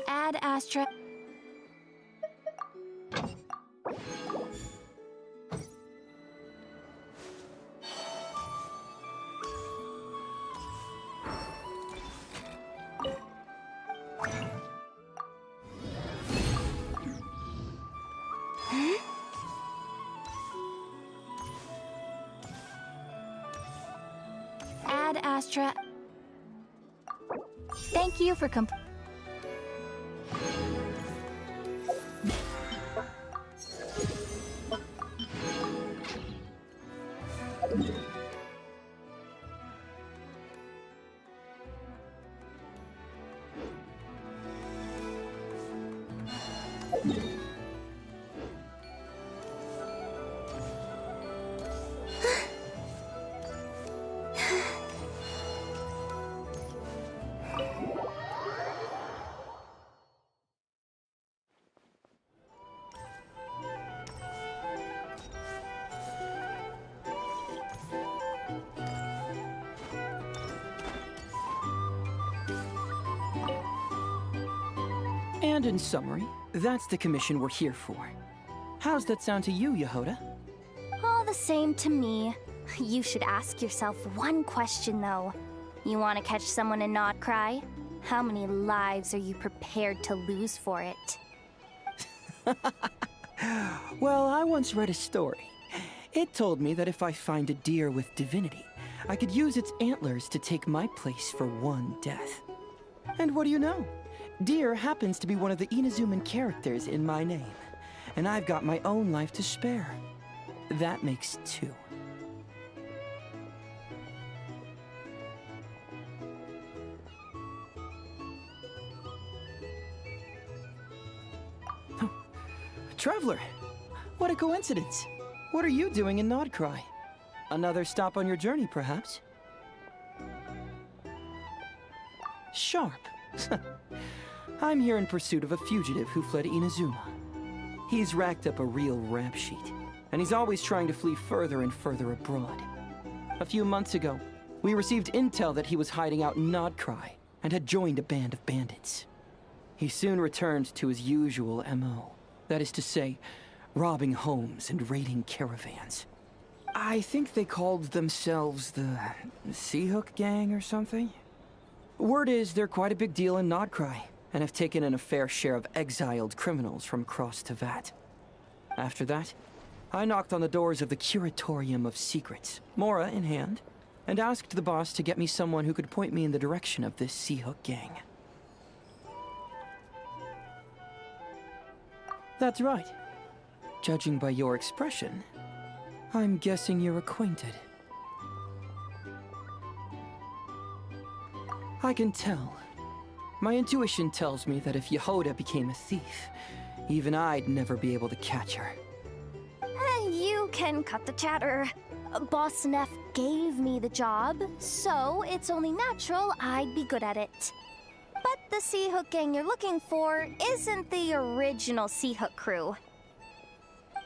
Ad Astra. Ad Astra. Thank you for And in summary, That's the commission we're here for. How's that sound to you, Yehoda? All the same to me. You should ask yourself one question, though. You want to catch someone in Nodcry? How many lives are you prepared to lose for it? Well, I once read a story. It told me that if I find a deer with divinity, I could use its antlers to take my place for one death. And what do you know? Deer happens to be one of the Inazuman characters in my name, and I've got my own life to spare. That makes two. Traveler, what a coincidence. What are you doing in Nodcry? Another stop on your journey, perhaps? Sharp. I'm here in pursuit of a fugitive who fled Inazuma. He's racked up a real rap sheet, and he's always trying to flee further and further abroad. A few months ago, we received intel that he was hiding out in Nodcry and had joined a band of bandits. He soon returned to his usual MO. That is to say, robbing homes and raiding caravans. I think they called themselves the VIII Gang or something? Word is they're quite a big deal in Nodcry, and have taken in a fair share of exiled criminals from across Tevat. After that, I knocked on the doors of the Curatorium of Secrets, Mora in hand, and asked the boss to get me someone who could point me in the direction of this VIII Gang. That's right. Judging by your expression, I'm guessing you're acquainted. I can tell. My intuition tells me that if Yehoda became a thief, even I'd never be able to catch her. You can cut the chatter. Boss Neff gave me the job, so it's only natural I'd be good at it. But the VIII Gang you're looking for isn't the original VIII crew.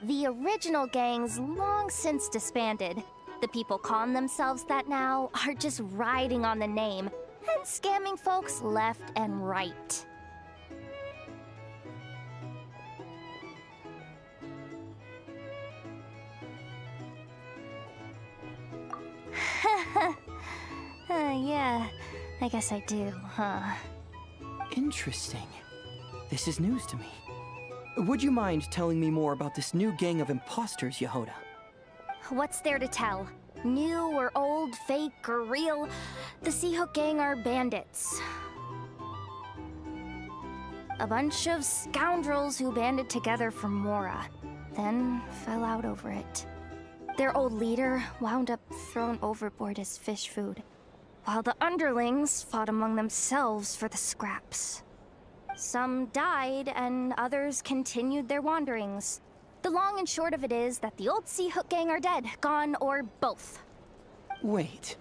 The original gang's long since disbanded. The people calling themselves that now are just riding on the name and scamming folks left and right. Yeah, I guess I do, huh? Interesting. This is news to me. Would you mind telling me more about this new gang of imposters, Yehoda? What's there to tell? New or old, fake or real, the VIII Gang are bandits. A bunch of scoundrels who banded together for Mora, then fell out over it. Their old leader wound up thrown overboard as fish food, while the underlings fought among themselves for the scraps. Some died, and others continued their wanderings. The long and short of it is that the old VIII Gang are dead, gone, or both. Wait.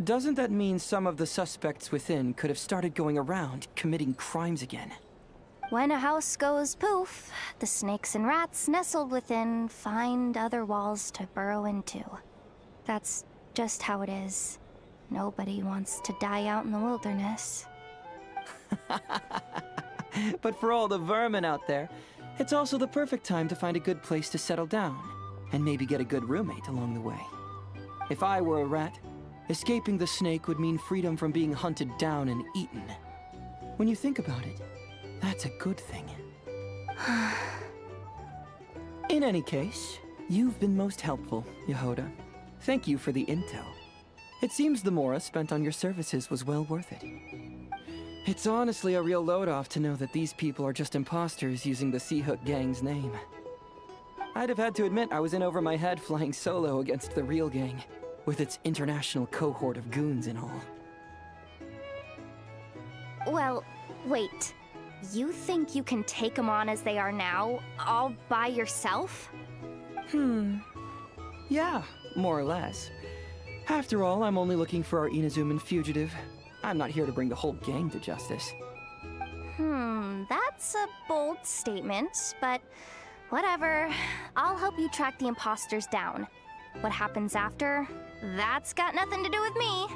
Doesn't that mean some of the suspects within could have started going around committing crimes again? When a house goes poof, the snakes and rats nestled within find other walls to burrow into. That's just how it is. Nobody wants to die out in the wilderness. But for all the vermin out there, it's also the perfect time to find a good place to settle down, and maybe get a good roommate along the way. If I were a rat, escaping the snake would mean freedom from being hunted down and eaten. When you think about it, that's a good thing. In any case, you've been most helpful, Yehoda. Thank you for the intel. It seems the Mora spent on your services was well worth it. It's honestly a real load-off to know that these people are just imposters using the VIII Gang's name. I'd have had to admit I was in over my head flying solo against the real gang, with its international cohort of goons and all. Well, wait. You think you can take them on as they are now, all by yourself? Yeah, more or less. After all, I'm only looking for our Inazuman fugitive. I'm not here to bring the whole gang to justice. That's a bold statement, but whatever. I'll help you track the imposters down. What happens after? That's got nothing to do with me.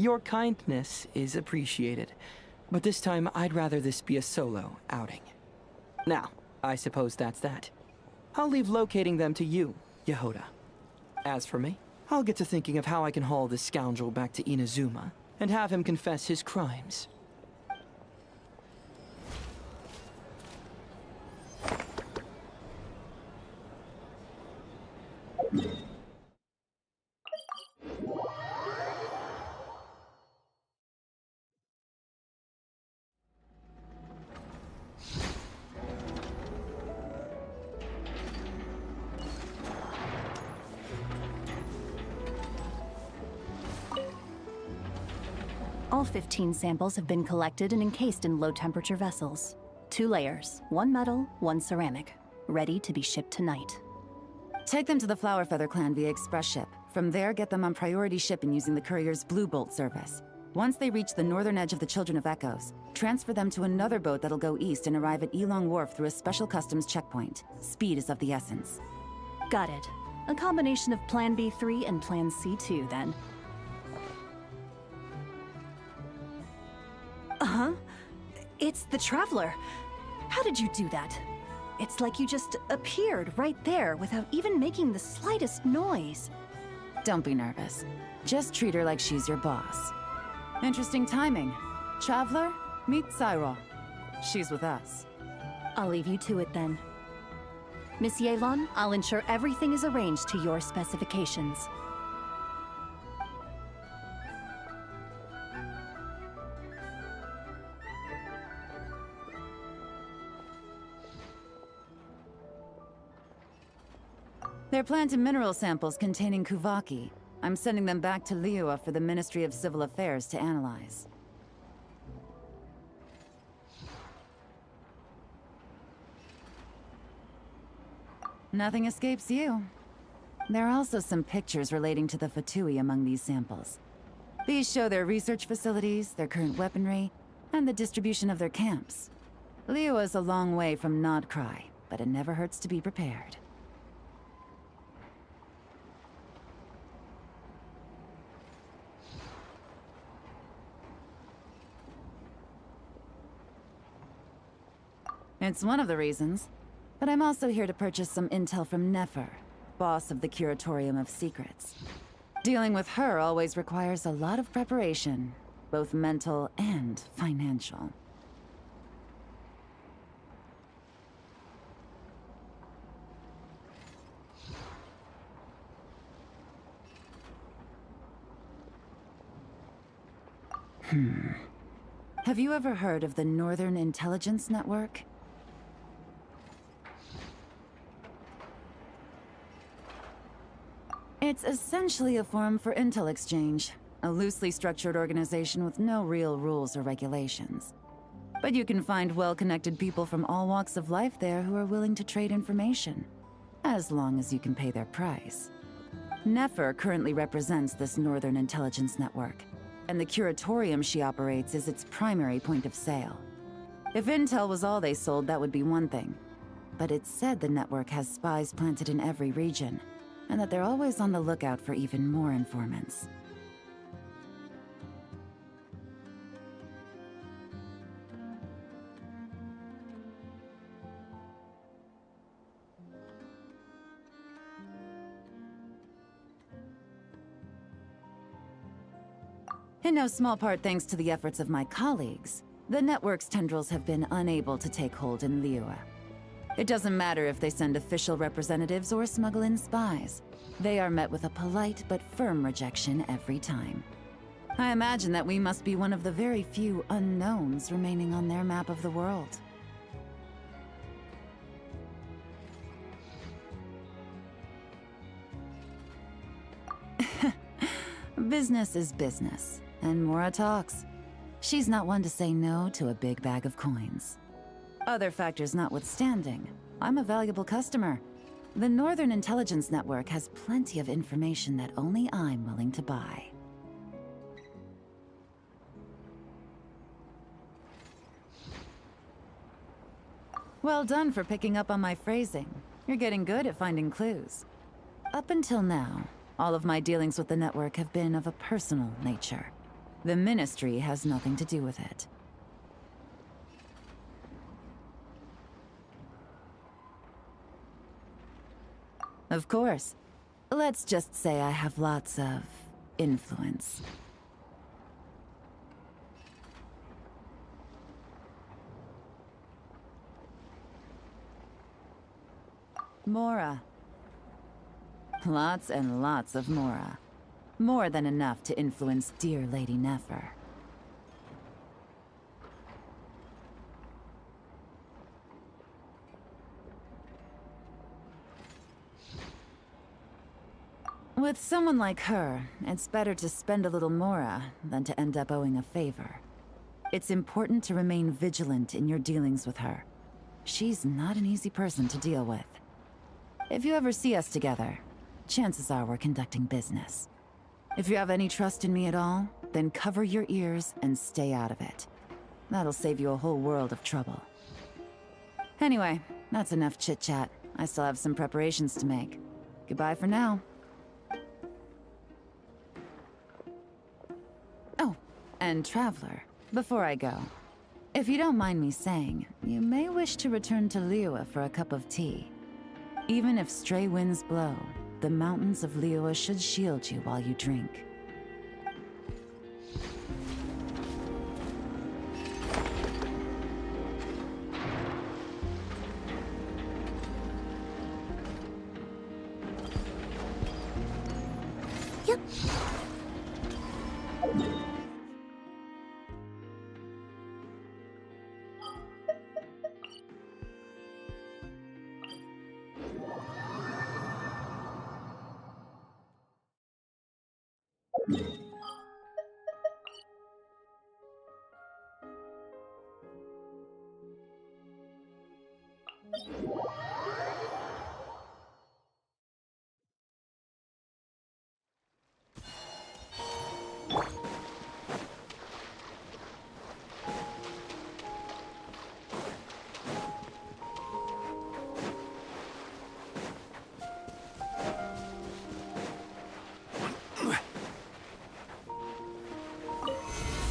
Your kindness is appreciated, but this time I'd rather this be a solo outing. Now, I suppose that's that. I'll leave locating them to you, Yehoda. As for me, I'll get to thinking of how I can haul this scoundrel back to Inazuma and have him confess his crimes. All 15 samples have been collected and encased in low-temperature vessels. 2 layers, 1 metal, 1 ceramic, ready to be shipped tonight. Take them to the Flower Feather clan via express ship. From there, get them on priority shipping using the courier's Blue Bolt service. Once they reach the northern edge of the Children of Echoes, transfer them to another boat that'll go east and arrive at Elong Wharf through a special customs checkpoint. Speed is of the essence. Got it. A combination of Plan B3 and Plan C2, then. Uh-huh. It's the Traveler. How did you do that? It's like you just appeared right there without even making the slightest noise. Don't be nervous. Just treat her like she's your boss. Interesting timing. Traveler, meet Cyril. She's with us. I'll leave you to it then. Miss Yelan, I'll ensure everything is arranged to your specifications. They're plant and mineral samples containing Kuvaki. I'm sending them back to Liyue for the Ministry of Civil Affairs to analyze. Nothing escapes you. There are also some pictures relating to the Fatui among these samples. These show their research facilities, their current weaponry, and the distribution of their camps. Liyue is a long way from Nodcry, but it never hurts to be prepared. It's one of the reasons. But I'm also here to purchase some intel from Nefer, boss of the Curatorium of Secrets. Dealing with her always requires a lot of preparation, both mental and financial. Have you ever heard of the Northern Intelligence Network? It's essentially a forum for intel exchange, a loosely structured organization with no real rules or regulations. But you can find well-connected people from all walks of life there who are willing to trade information, as long as you can pay their price. Nefer currently represents this Northern Intelligence Network, and the Curatorium she operates is its primary point of sale. If intel was all they sold, that would be one thing. But it's said the network has spies planted in every region, and that they're always on the lookout for even more informants. In no small part thanks to the efforts of my colleagues, the network's tendrils have been unable to take hold in Liyue. It doesn't matter if they send official representatives or smuggle in spies. They are met with a polite but firm rejection every time. I imagine that we must be one of the very few unknowns remaining on their map of the world. Business is business, and Mora talks. She's not one to say no to a big bag of coins. Other factors notwithstanding, I'm a valuable customer. The Northern Intelligence Network has plenty of information that only I'm willing to buy. Well done for picking up on my phrasing. You're getting good at finding clues. Up until now, all of my dealings with the network have been of a personal nature. The Ministry has nothing to do with it. Of course. Let's just say I have lots of influence. Mora. Lots and lots of Mora. More than enough to influence dear Lady Nefer. With someone like her, it's better to spend a little Mora than to end up owing a favor. It's important to remain vigilant in your dealings with her. She's not an easy person to deal with. If you ever see us together, chances are we're conducting business. If you have any trust in me at all, then cover your ears and stay out of it. That'll save you a whole world of trouble. Anyway, that's enough chit-chat. I still have some preparations to make. Goodbye for now. Oh, and Traveler, before I go, if you don't mind me saying, you may wish to return to Liyue for a cup of tea. Even if stray winds blow, the mountains of Liyue should shield you while you drink. Yep.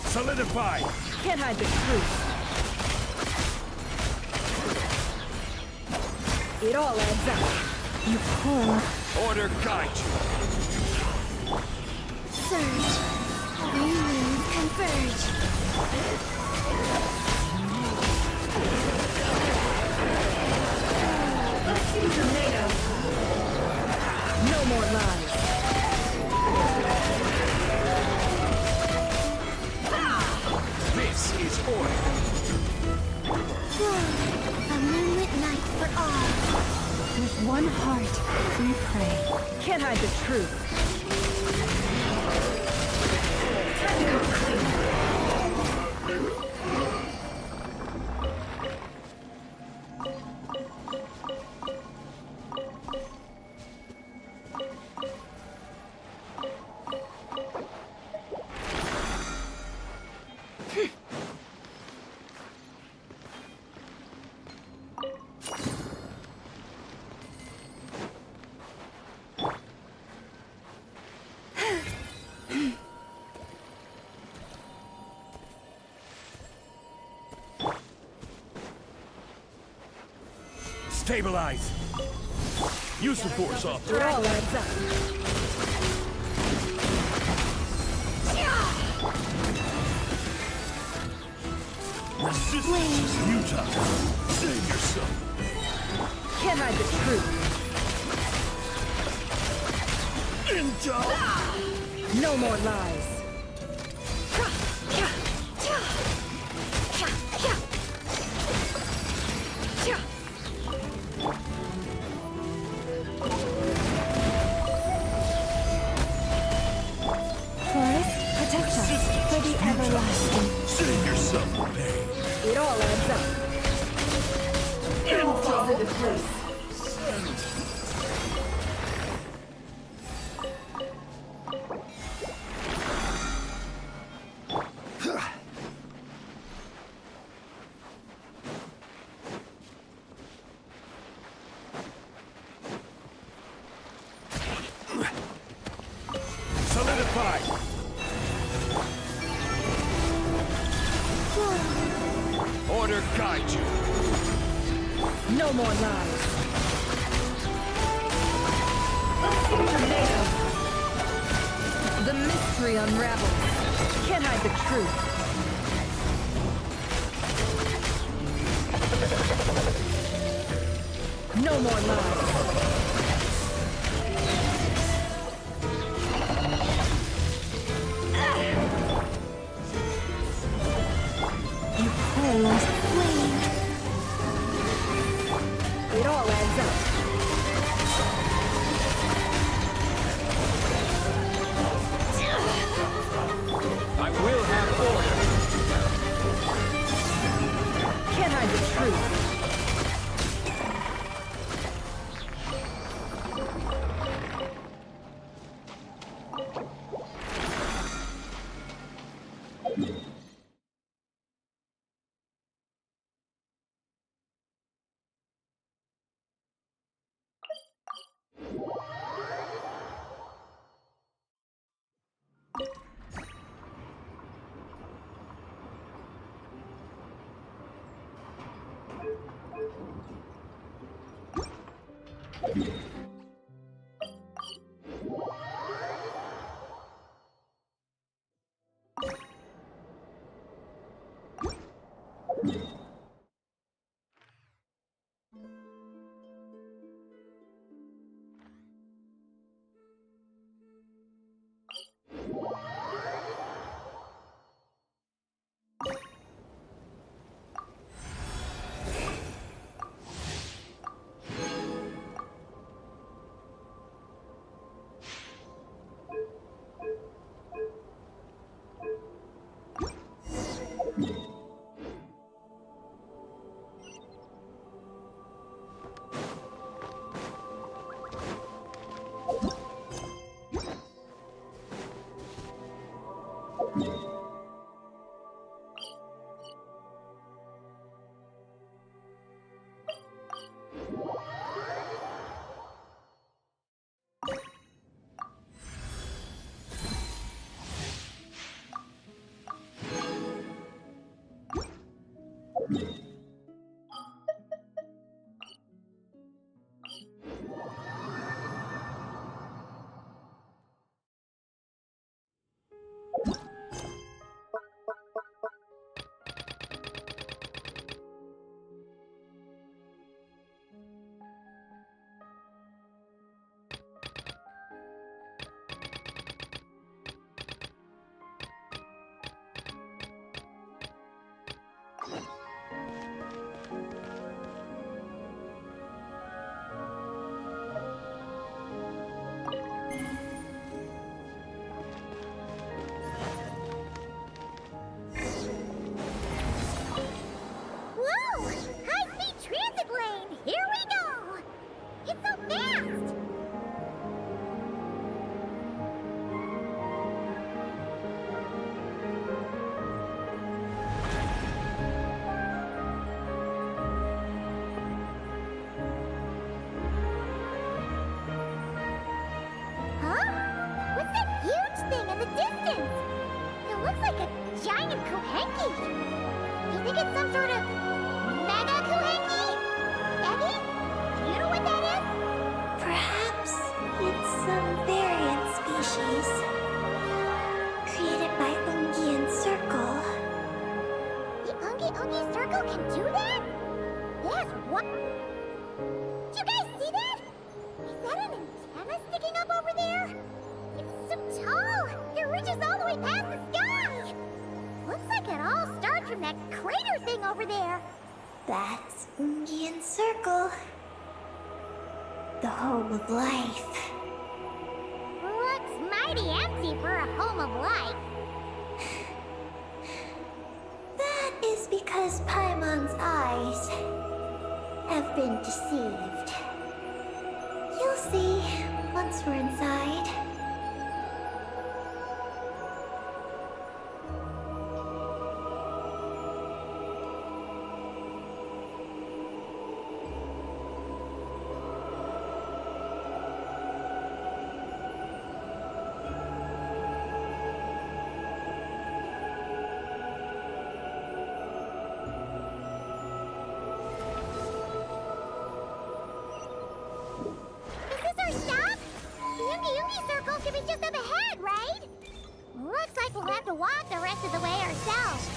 Solidify! Can't hide the truth. It all adds up. You poor Order guide you! surge. Three winds converge. Let's see the NATO. No more lies. This is order! A moonlit night for all. With one heart, we pray. Can't hide the truth. Stabilize! Use the force off. It all adds up. Resistance is futile. Save yourself. Can't hide the truth. Intel! No more lies. Forest, protect us for the everlasting. Save yourself from pain. It all adds up. It all falls into place. Solidify! guide you. No more lies. Tornado. The mystery unravels. Can't hide the truth. No more lies. You closed flame. It all adds up. I will have order. Can't hide the truth. That's Indian Circle. The home of life. Looks mighty empty for a home of life. That is because Paimon's eyes have been deceived. You'll see once we're inside. circle should be just up ahead, right? Looks like we'll have to walk the rest of the way ourselves.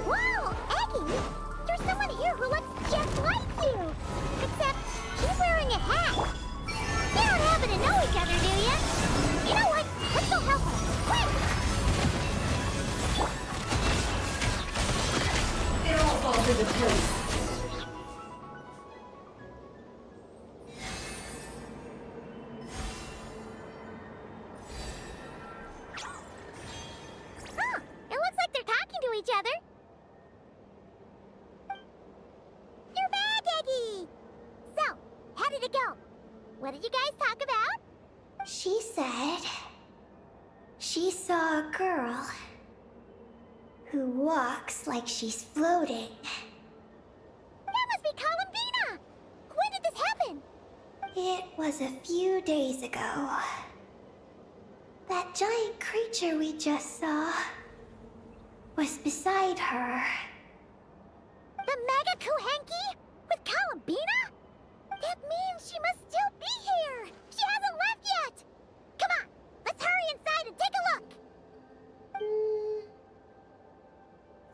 Whoa, Eggy! There's someone here who looks just like you! Except he's wearing a hat. You don't happen to know each other, do you? You know what? Let's go help her. Quick! It all falls into place. Huh, it looks like they're talking to each other. You're back, Eggy! So, how did it go? What did you guys talk about? She said she saw a girl who walks like she's floating. That must be Columbina! When did this happen? It was a few days ago. That giant creature we just saw was beside her. The Mega Kuhenki? With Columbina? That means she must still be here! She hasn't left yet! Come on, let's hurry inside and take a look!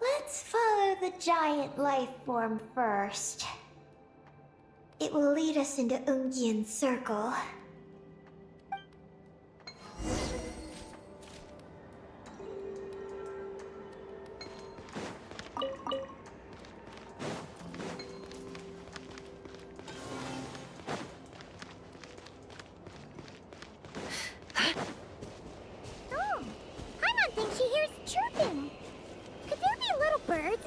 Let's follow the giant life form first. It will lead us into Ungyen's circle. Oh, Paimon thinks she hears chirping. Could there be little birds?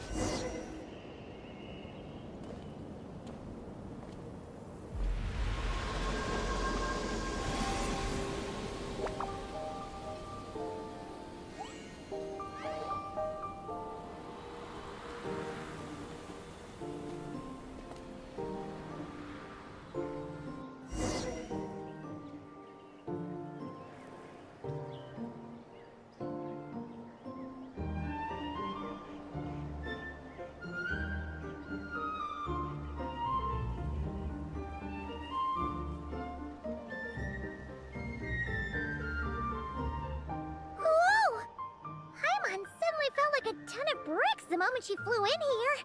Whoa! Paimon suddenly felt like a ton of bricks the moment she flew in here.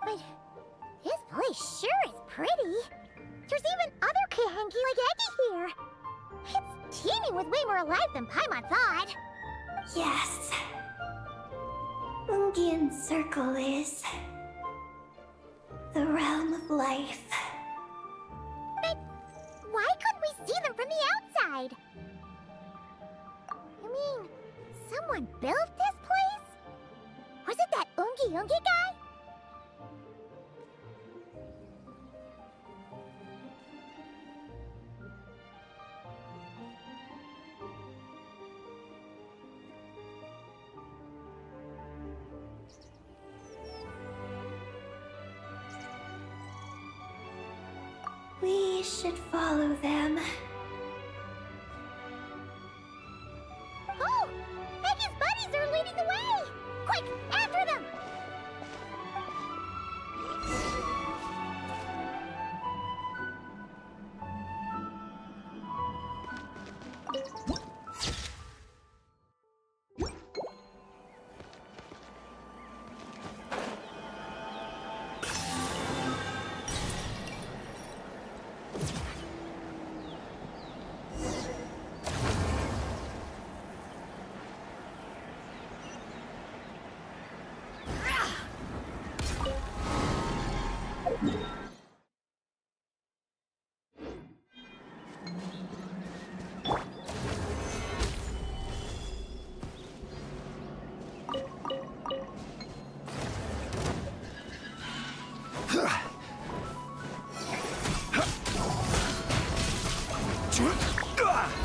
But this place sure is pretty. There's even other Kuhenki like Eggy here. It's teeming with way more life than Paimon thought. Yes. Ungyen's circle is the realm of life. But why couldn't we see them from the outside? You mean someone built this place? 연기가? We should follow them. Oh! Peggy's buddies are leading the way! Quick, after them!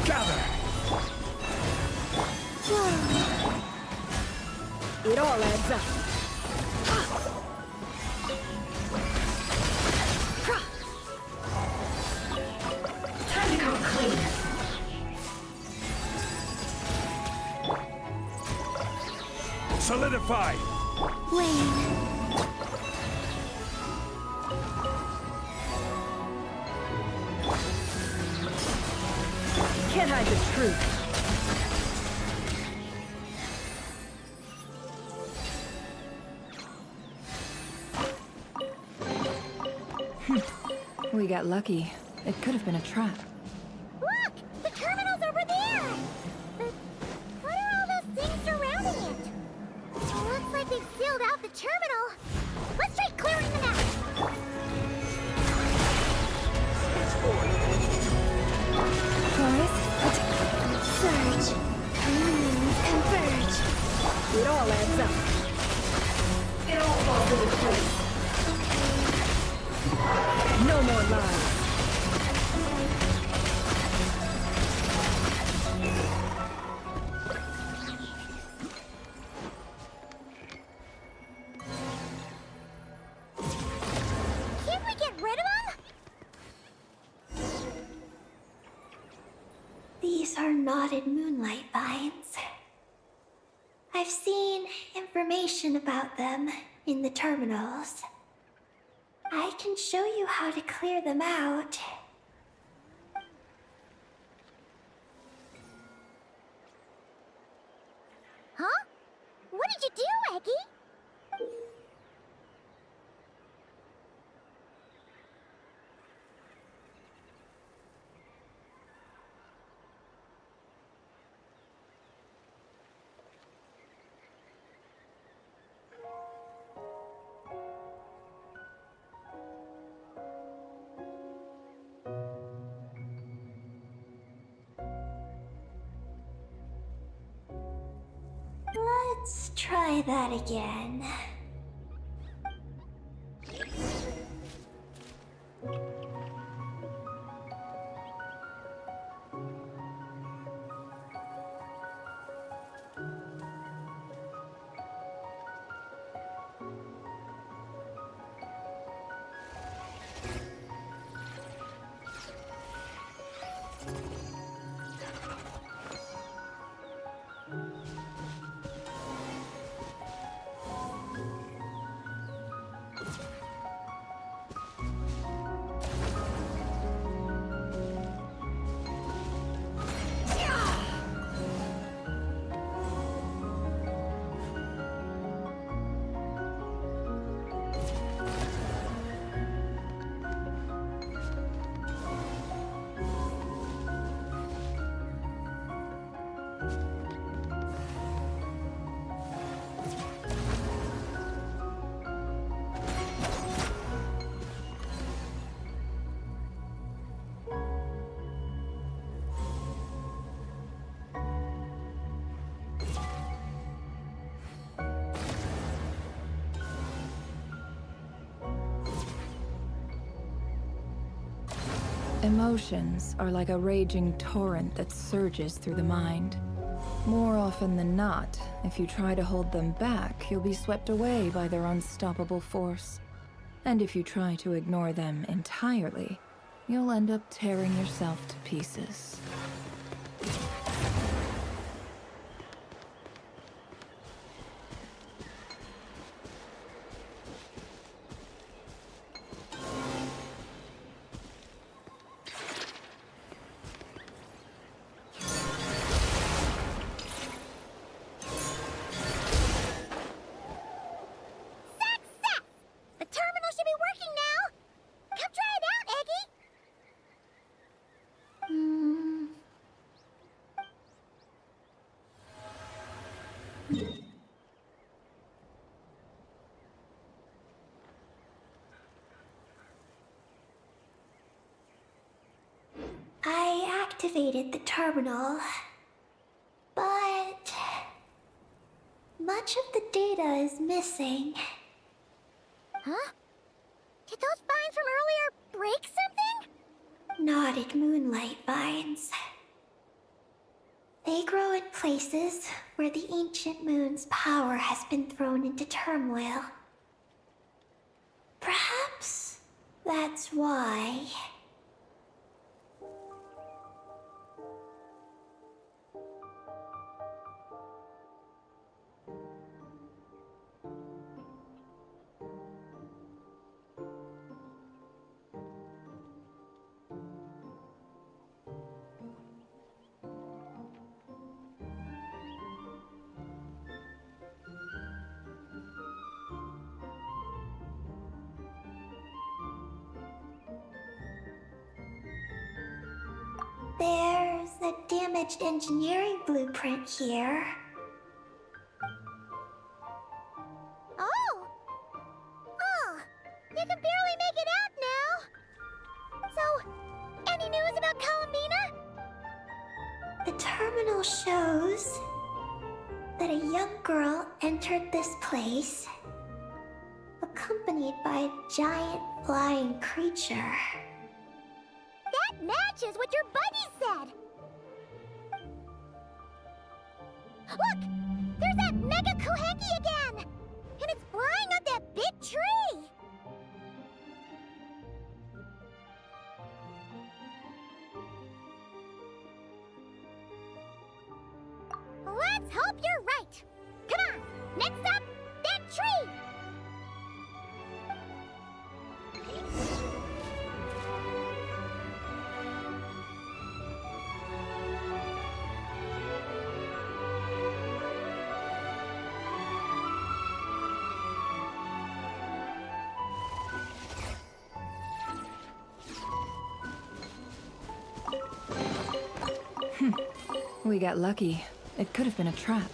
Gather! It all adds up. Time to come clean. Solidify! Wayne. Can't hide the truth. We got lucky. It could have been a trap. Look! The terminal's over there! But what are all those things surrounding it? Looks like they've sealed out the terminal. Let's try clearing them out. Surge. Converge. It all adds up. It all falls into place. No more lies. Can't we get rid of them? These are knotted moonlight vines. I've seen information about them in the terminals. I can show you how to clear them out. Huh? What did you do, Eggie? Let's try that again. Emotions are like a raging torrent that surges through the mind. More often than not, if you try to hold them back, you'll be swept away by their unstoppable force. And if you try to ignore them entirely, you'll end up tearing yourself to pieces. Success! The terminal should be working now! Come try it out, Eggy! I activated the terminal, but much of the data is missing. Huh? Did those vines from earlier break something? Knotted moonlight vines. They grow in places where the ancient moon's power has been thrown into turmoil. Perhaps that's why. There's a damaged engineering blueprint here. Oh! Oh! You can barely make it out now! So, any news about Columbina? The terminal shows that a young girl entered this place, accompanied by a giant flying creature. That matches what your buddy said! Look! There's that Mega Koheki again! And it's flying up that big tree! Let's hope you're right! Come on! Next up, that tree! We got lucky. It could have been a trap.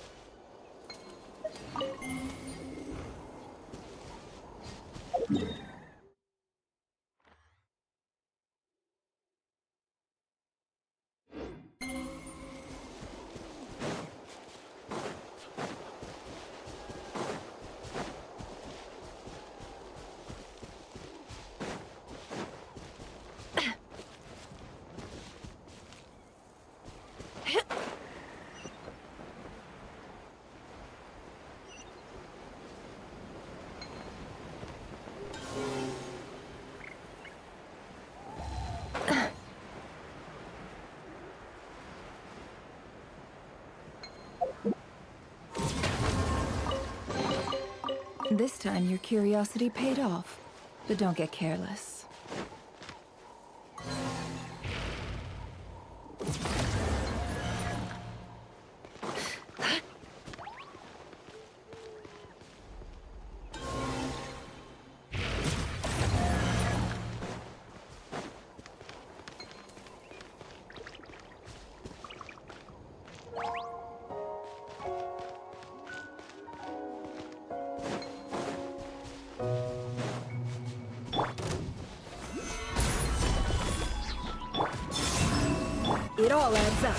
This time your curiosity paid off, but don't get careless. It all adds up.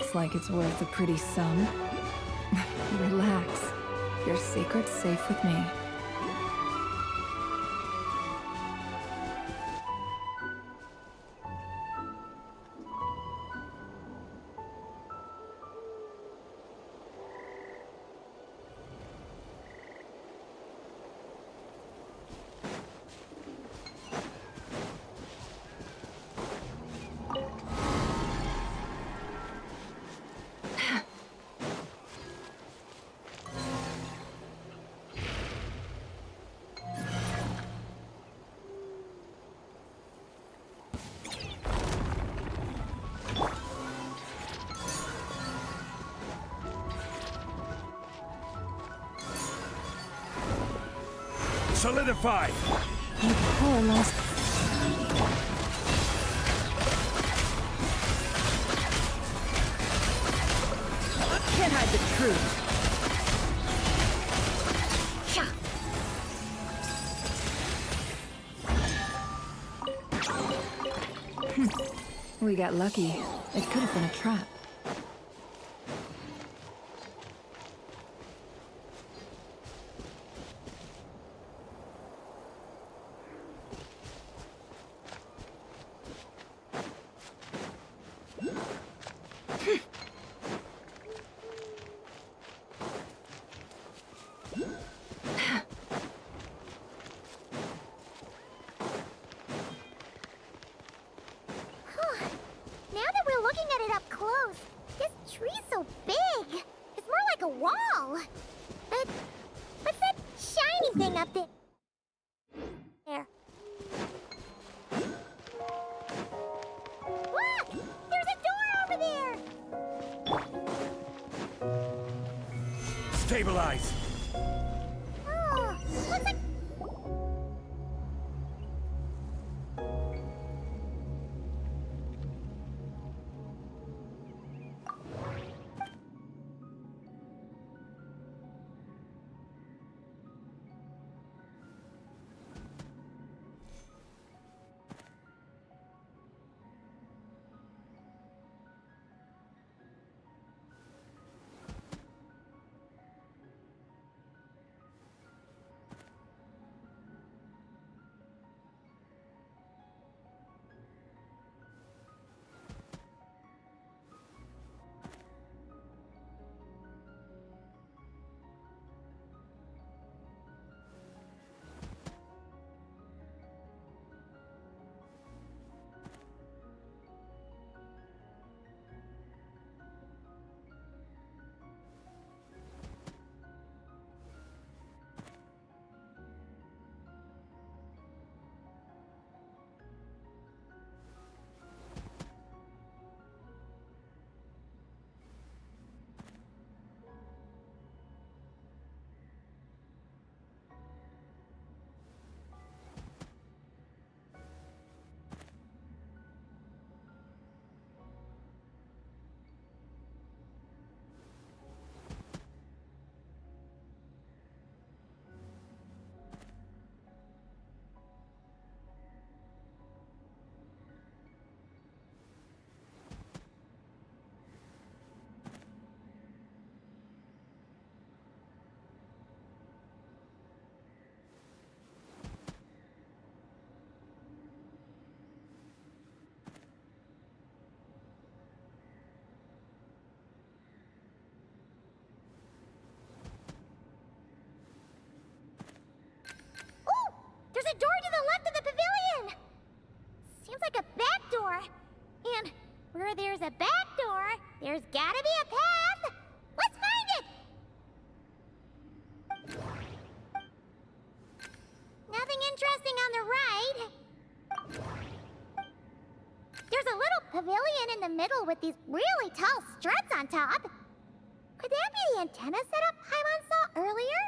looks like it's worth a pretty sum. Relax. Your secret's safe with me. Solidify! You poor lost. Can't hide the truth. We got lucky. It could have been a trap. Now that we're looking at it up close, this tree's so big. It's more like a wall. But what's that shiny thing up there? There. Look! There's a door over there! Stabilize! Oh, looks like... There's a door to the left of the pavilion! Seems like a back door. And where there's a back door, there's gotta be a path! Let's find it! Nothing interesting on the right. There's a little pavilion in the middle with these really tall struts on top. Could that be the antenna setup Paimon saw earlier?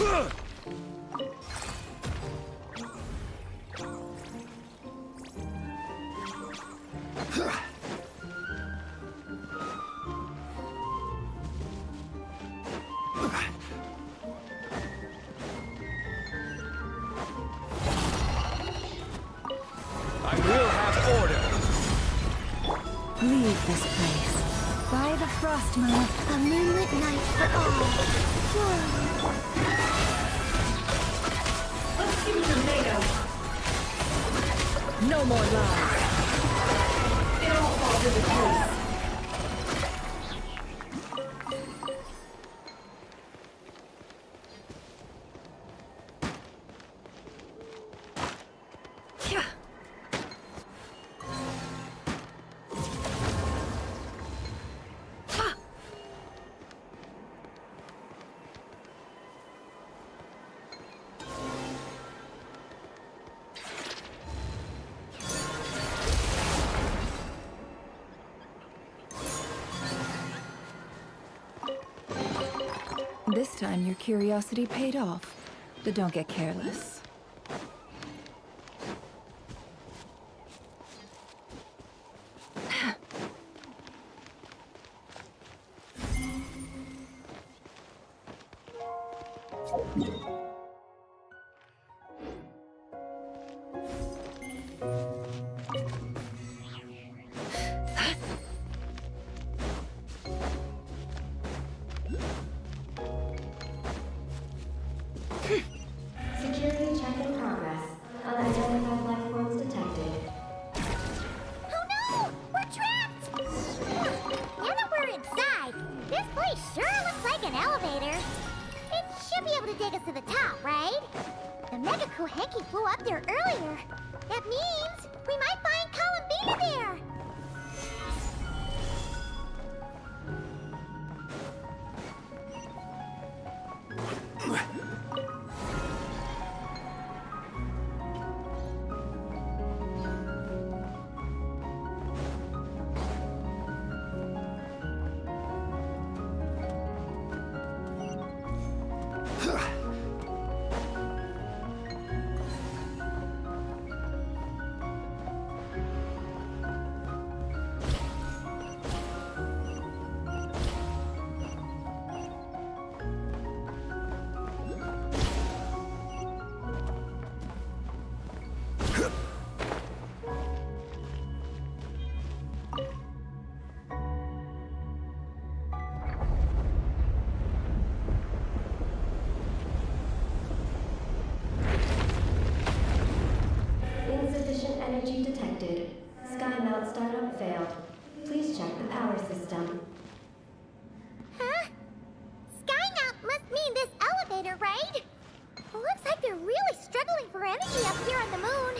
I will have order. Leave this place. By the frost moon. A moonlit night for all. No more lies. It all falls into place. This time your curiosity paid off, but don't get careless. Security check in progress. Unidentified life forms detected. Oh no! We're trapped! Now that we're inside, this place sure looks like an elevator. It should be able to take us to the top, right? The Mega Kohenki flew up there earlier. That means we might find Columbina there. Insufficient energy detected. Sky mount startup failed. Please check the power system. Huh? Skymount must mean this elevator, right? Looks like they're really struggling for energy up here on the moon.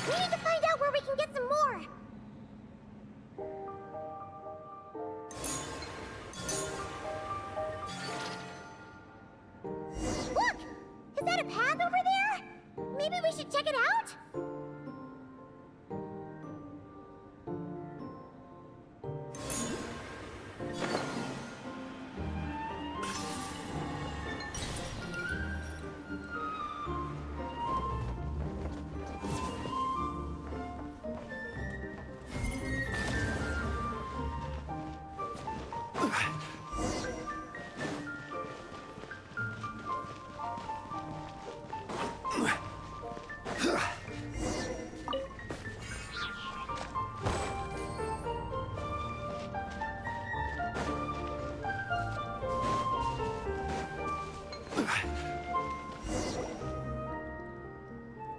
We need to find out where we can get some more. Look! Is that a path over there? Maybe we should check it out?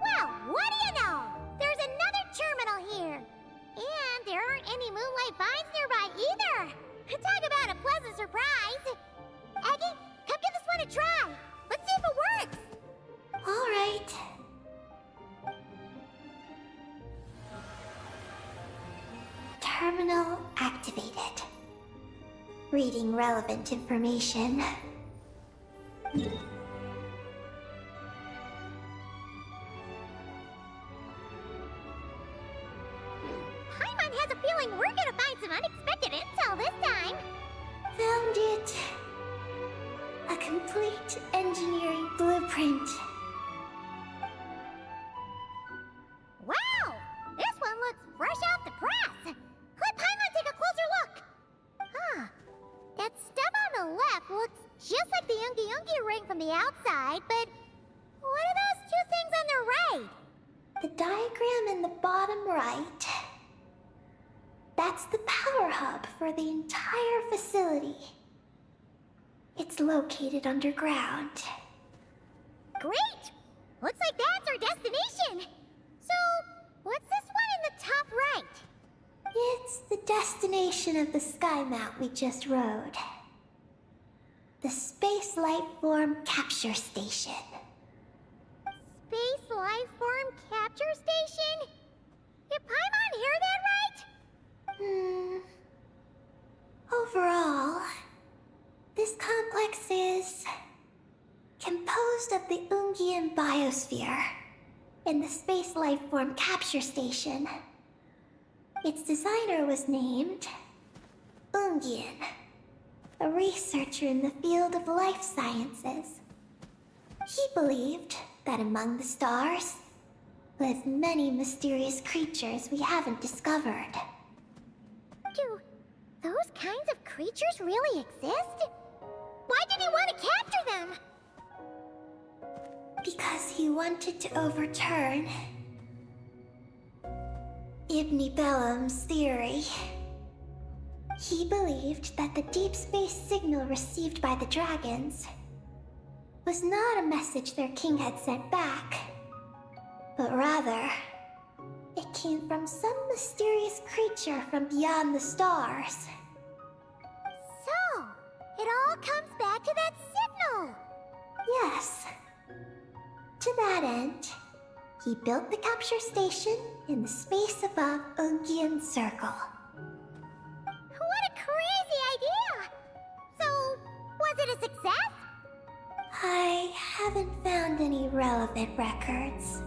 Well, what do you know? There's another terminal here. And there aren't any moonlight vines nearby either. Talk about a pleasant surprise. Aggie, come give this one a try. Let's see if it works. All right. Terminal activated. Reading relevant information. Paimon has a feeling we're gonna find some unexpected intel this time. Found it. A complete engineering the outside, but what are those two things on the right? The diagram in the bottom right. That's the power hub for the entire facility. It's located underground. Great! Looks like that's our destination. So, what's this one in the top right? It's the destination of the sky mount we just rode. The Space Life Form Capture Station. Space Life Form Capture Station? Did Paimon hear that right? Overall, this complex is composed of the Ungian biosphere and the Space Life Form Capture Station. Its designer was named Ungian, a researcher in the field of life sciences. He believed that among the stars lived many mysterious creatures we haven't discovered. Do those kinds of creatures really exist? Why did he want to capture them? Because he wanted to overturn Ibn Bellum's theory. He believed that the deep space signal received by the dragons was not a message their king had sent back, but rather, it came from some mysterious creature from beyond the stars. So, it all comes back to that signal. Yes. To that end, he built the capture station in the space above Ungian Circle. What a crazy idea! So, was it a success? I haven't found any relevant records.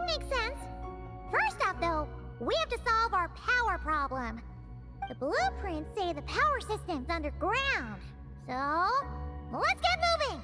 Makes sense. First off, though, we have to solve our power problem. The blueprints say the power system's underground. So, let's get moving!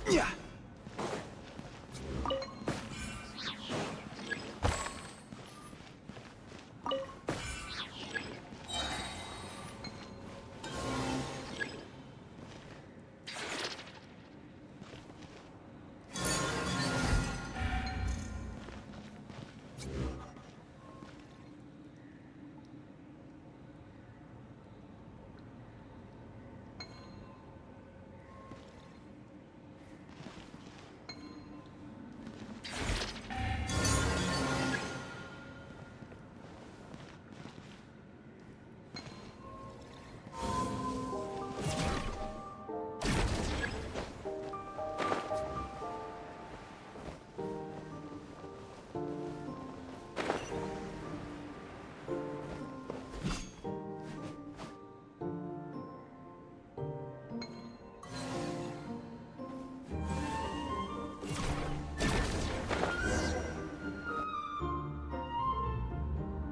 Yeah.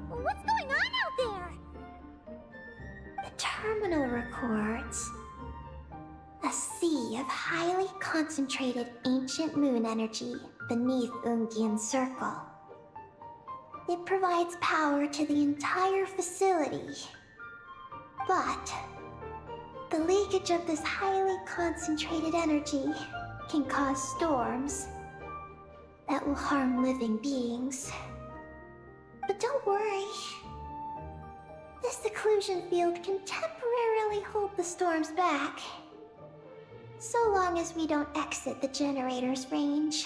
What's going on out there? The terminal records a sea of highly concentrated ancient moon energy beneath Ungian Circle. It provides power to the entire facility. But the leakage of this highly concentrated energy can cause storms that will harm living beings. But don't worry. This seclusion field can temporarily hold the storms back. So long as we don't exit the generator's range.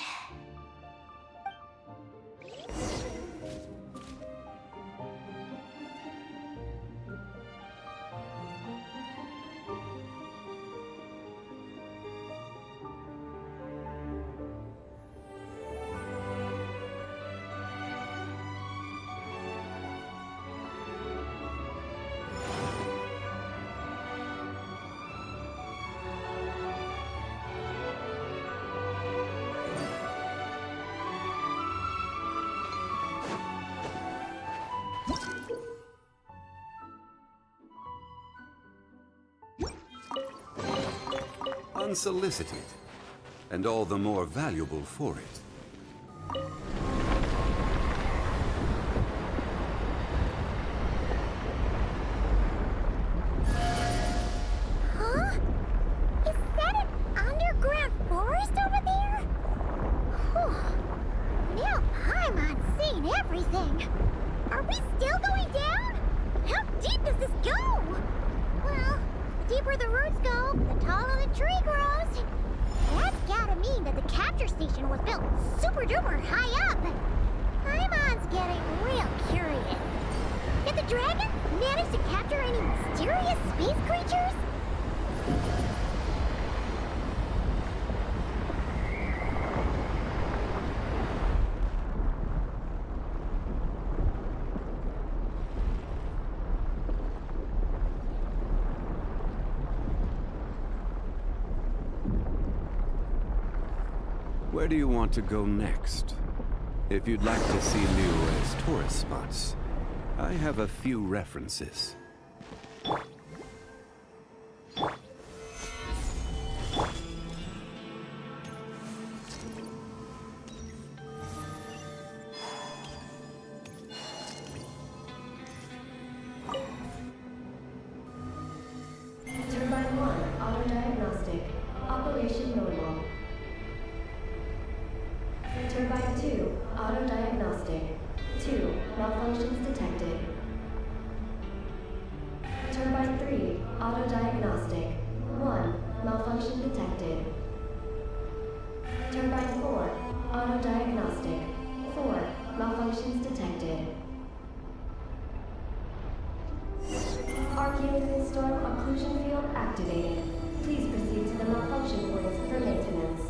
Unsolicited, and all the more valuable for it. Huh? Is that an underground forest over there? Whew. Now Paimon's seen everything. Are we still going down? How deep does this go? Well, the deeper the roots go, the taller the tree grows. That's gotta mean that the capture station was built super duper high up. Paimon's getting real curious. Did the dragon manage to capture any mysterious space creatures? Where do you want to go next? If you'd like to see Liyue's tourist spots, I have a few references. Turbine 1, auto-diagnostic. Operation normal. Turbine 2, auto-diagnostic. 2, malfunctions detected. Turbine 3, auto-diagnostic. 1, malfunction detected. Turbine 4, auto-diagnostic. 4, malfunctions detected. Arc unit storm occlusion field activated. Please proceed to the malfunction points for maintenance.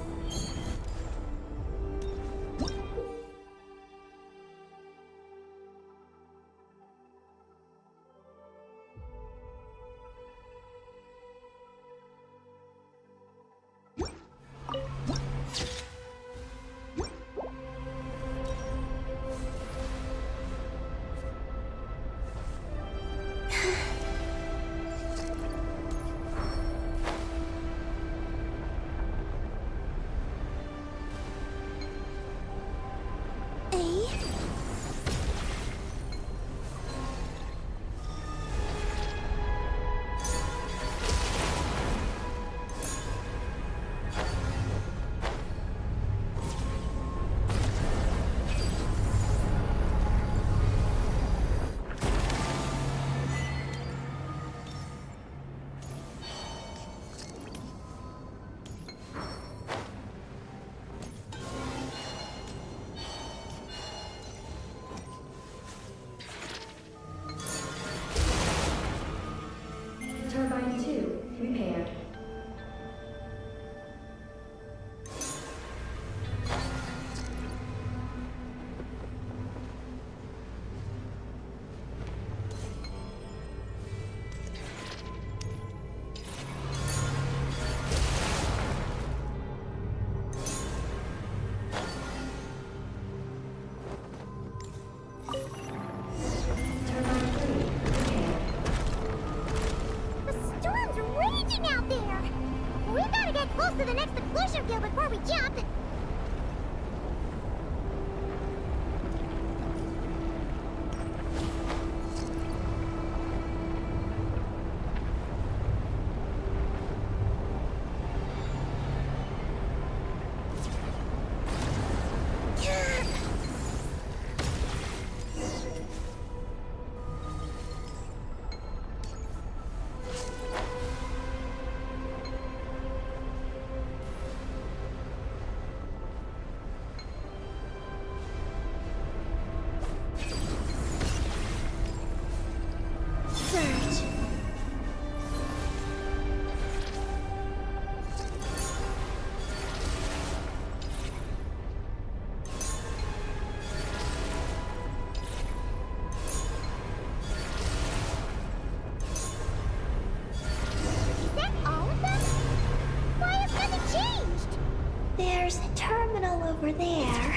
over there.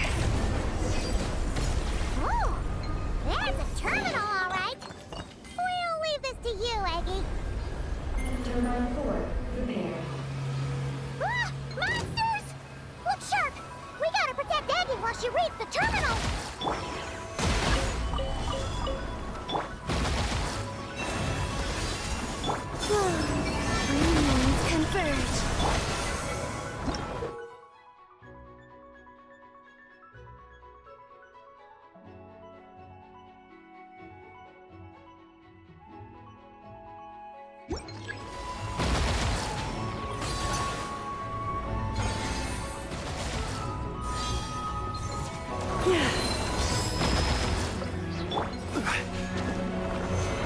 Oh, there's a terminal, all right. We'll leave this to you, Eggy. Turbine 4, prepared. Ah! Monsters! Look sharp! We gotta protect Eggy while she reads the terminal! Brainwaves converge.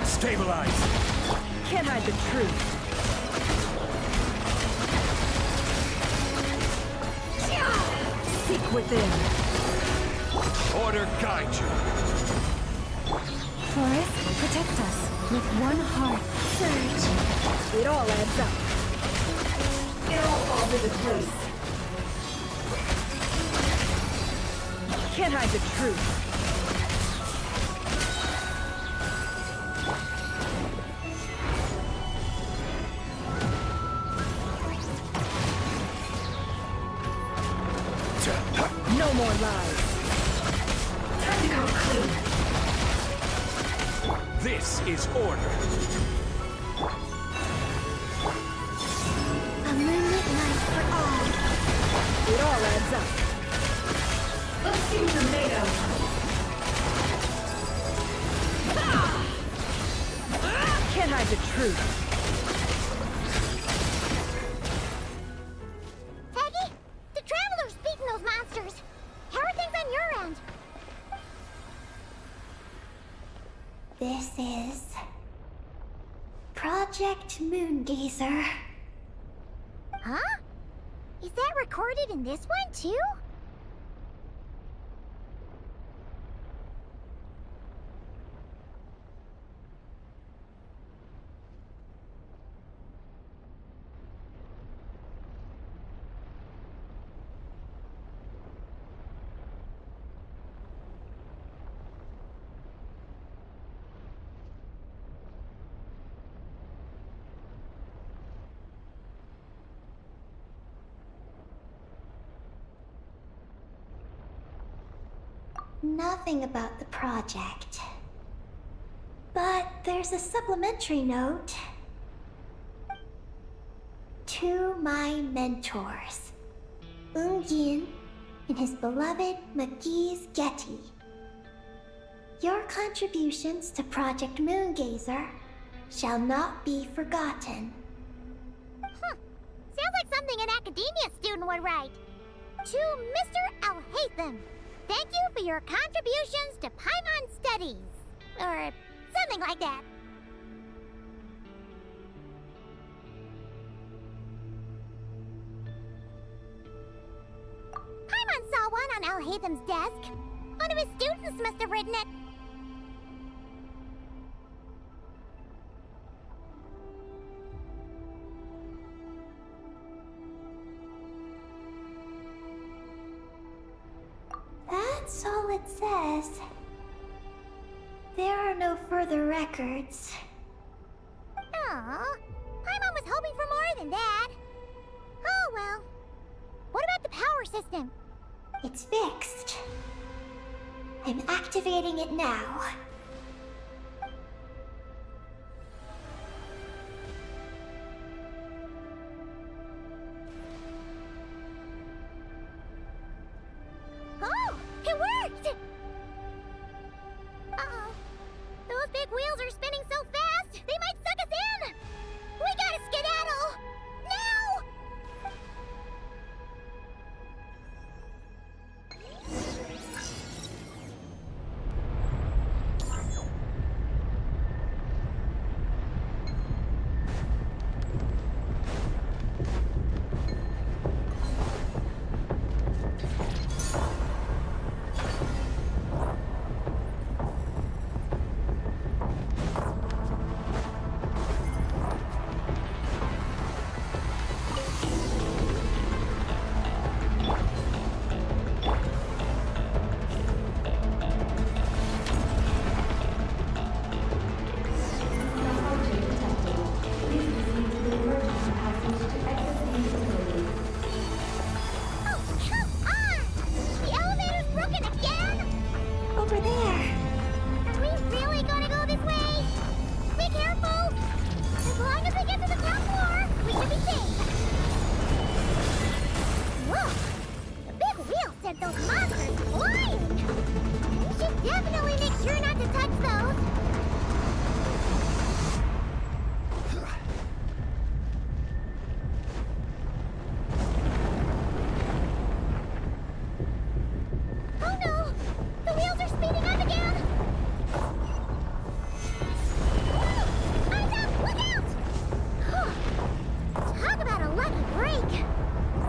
Stabilize! Can't hide the truth. Seek within. Order guide you! Forest, protect us with one heart. Surge. It all adds up. It all falls into place. Can't hide the truth. No more lies. Time to go clean. This is order! A moonlit night for all. It all adds up. Let's see what you're made of. Can't hide the truth. Peggy, the Traveler's beaten those monsters. How are things on your end? This is Project Moongazer. Huh? Is that recorded in this one, too? Nothing about the project. But there's a supplementary note. To my mentors, Yin and his beloved McGee's Getty. Your contributions to Project Moongazer shall not be forgotten. Sounds like something an academia student would write. To Mr. Alhaitham, thank you for your contributions to Paimon Studies. Or something like that. Paimon saw one on Alhaitham's desk. One of his students must have written it. That's all it says. There are no further records. Aw, Paimon was hoping for more than that. Oh well. What about the power system? It's fixed. I'm activating it now. Oh, it worked! Uh-oh. Those big wheels are spinning so fast, they might suck us in! We gotta skedaddle! Now! sent those monsters flying! We should definitely make sure not to touch those! Oh no! The wheels are speeding up again! Eyes up! Look out! Talk about a lucky break!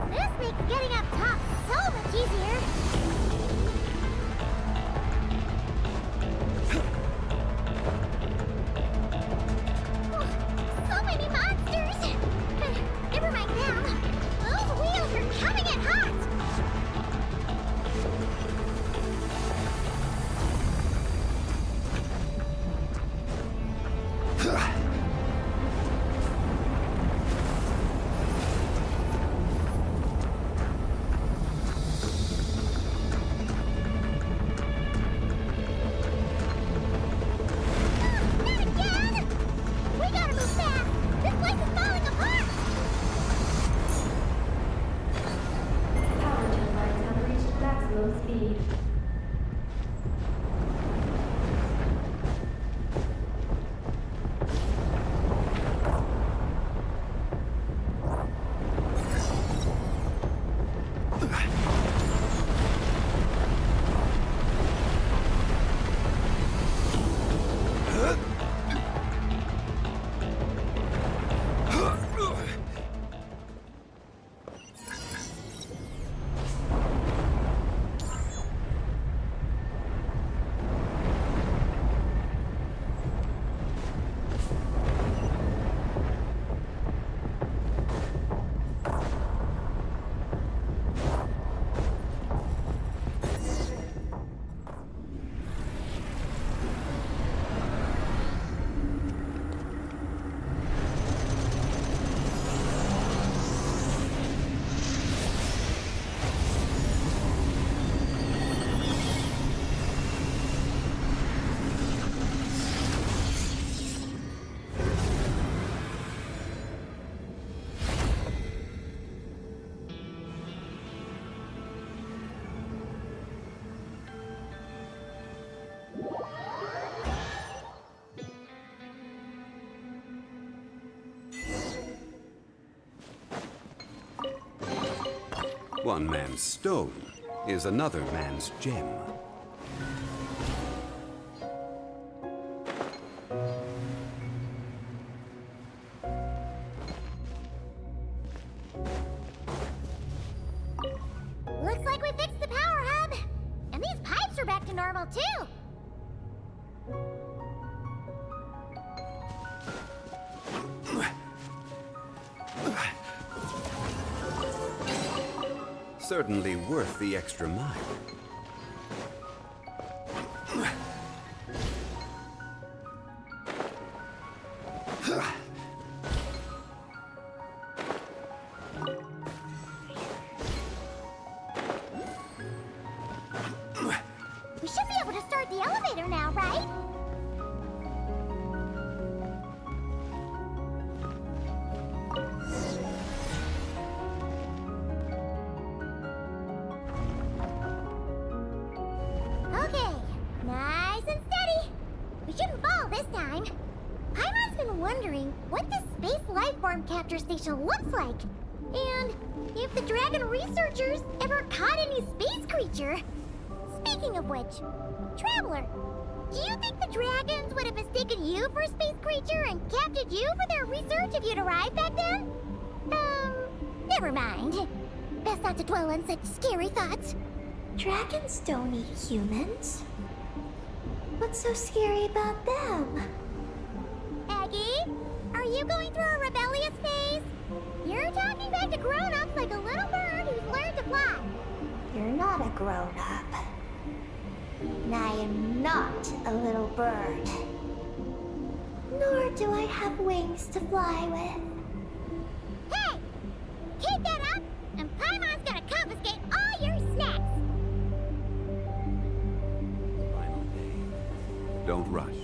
This makes getting up top so much easier! So many monsters! Never mind them! Those wheels are coming in hot! Not again! We gotta move fast! This place is falling apart! Power turbines have reached maximum speed. One man's stone is another man's gem. Looks like we fixed the power hub! And these pipes are back to normal, too! Certainly worth the extra mile. We should be able to start the elevator now, right? Okay, nice and steady. We shouldn't fall this time. Paimon's been wondering what this space lifeform capture station looks like. And if the dragon researchers ever caught any space creature. Speaking of which, Traveler, do you think the dragons would have mistaken you for a space creature and captured you for their research if you'd arrived back then? Never mind. Best not to dwell on such scary thoughts. Dragons don't eat humans. What's so scary about them? Aggie, are you going through a rebellious phase? You're talking back to grown-ups like a little bird who's learned to fly. You're not a grown-up. And I am not a little bird. Nor do I have wings to fly with. Hey! Keep that up, and Paimon's gonna confiscate all your snacks! Final day. Don't rush.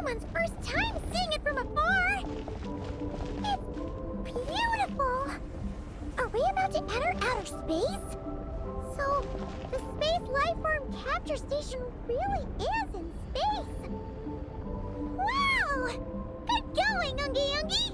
Paimon's first time seeing it from afar! It's beautiful! Are we about to enter outer space? So, the space lifeform capture station really is in space! Wow! Good going, Ungi Ungi!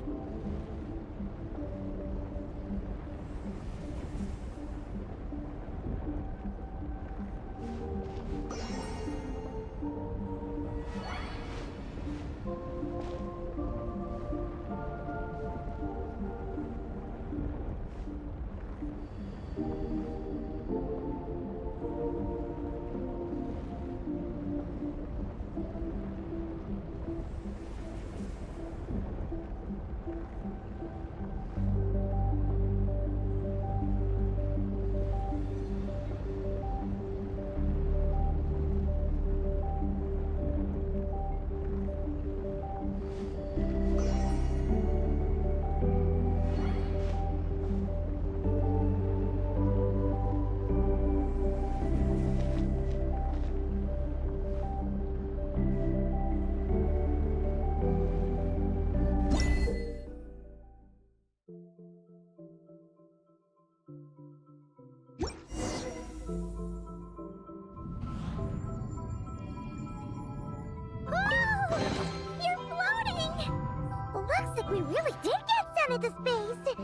Looks like we really did get sent into space!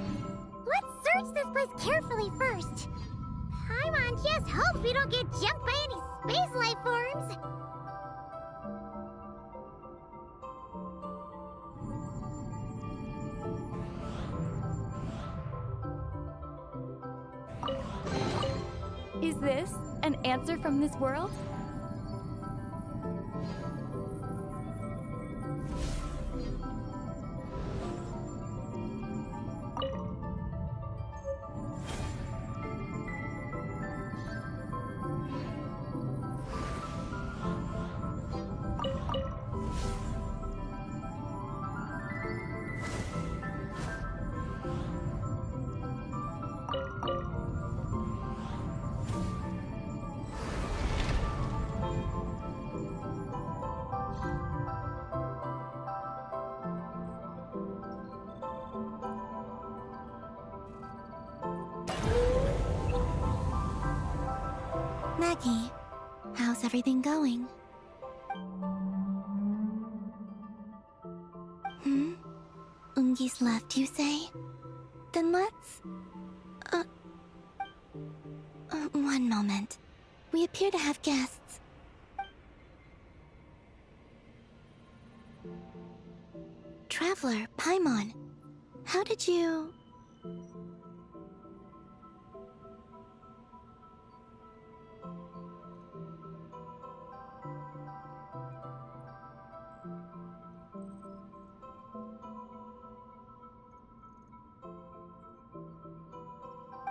Let's search this place carefully first. Paimon just hopes we don't get jumped by any space life forms. Is this an answer from this world? Maggie, how's everything going? Ungi's left, you say? Then let's... one moment. We appear to have guests. Traveler, Paimon, how did you...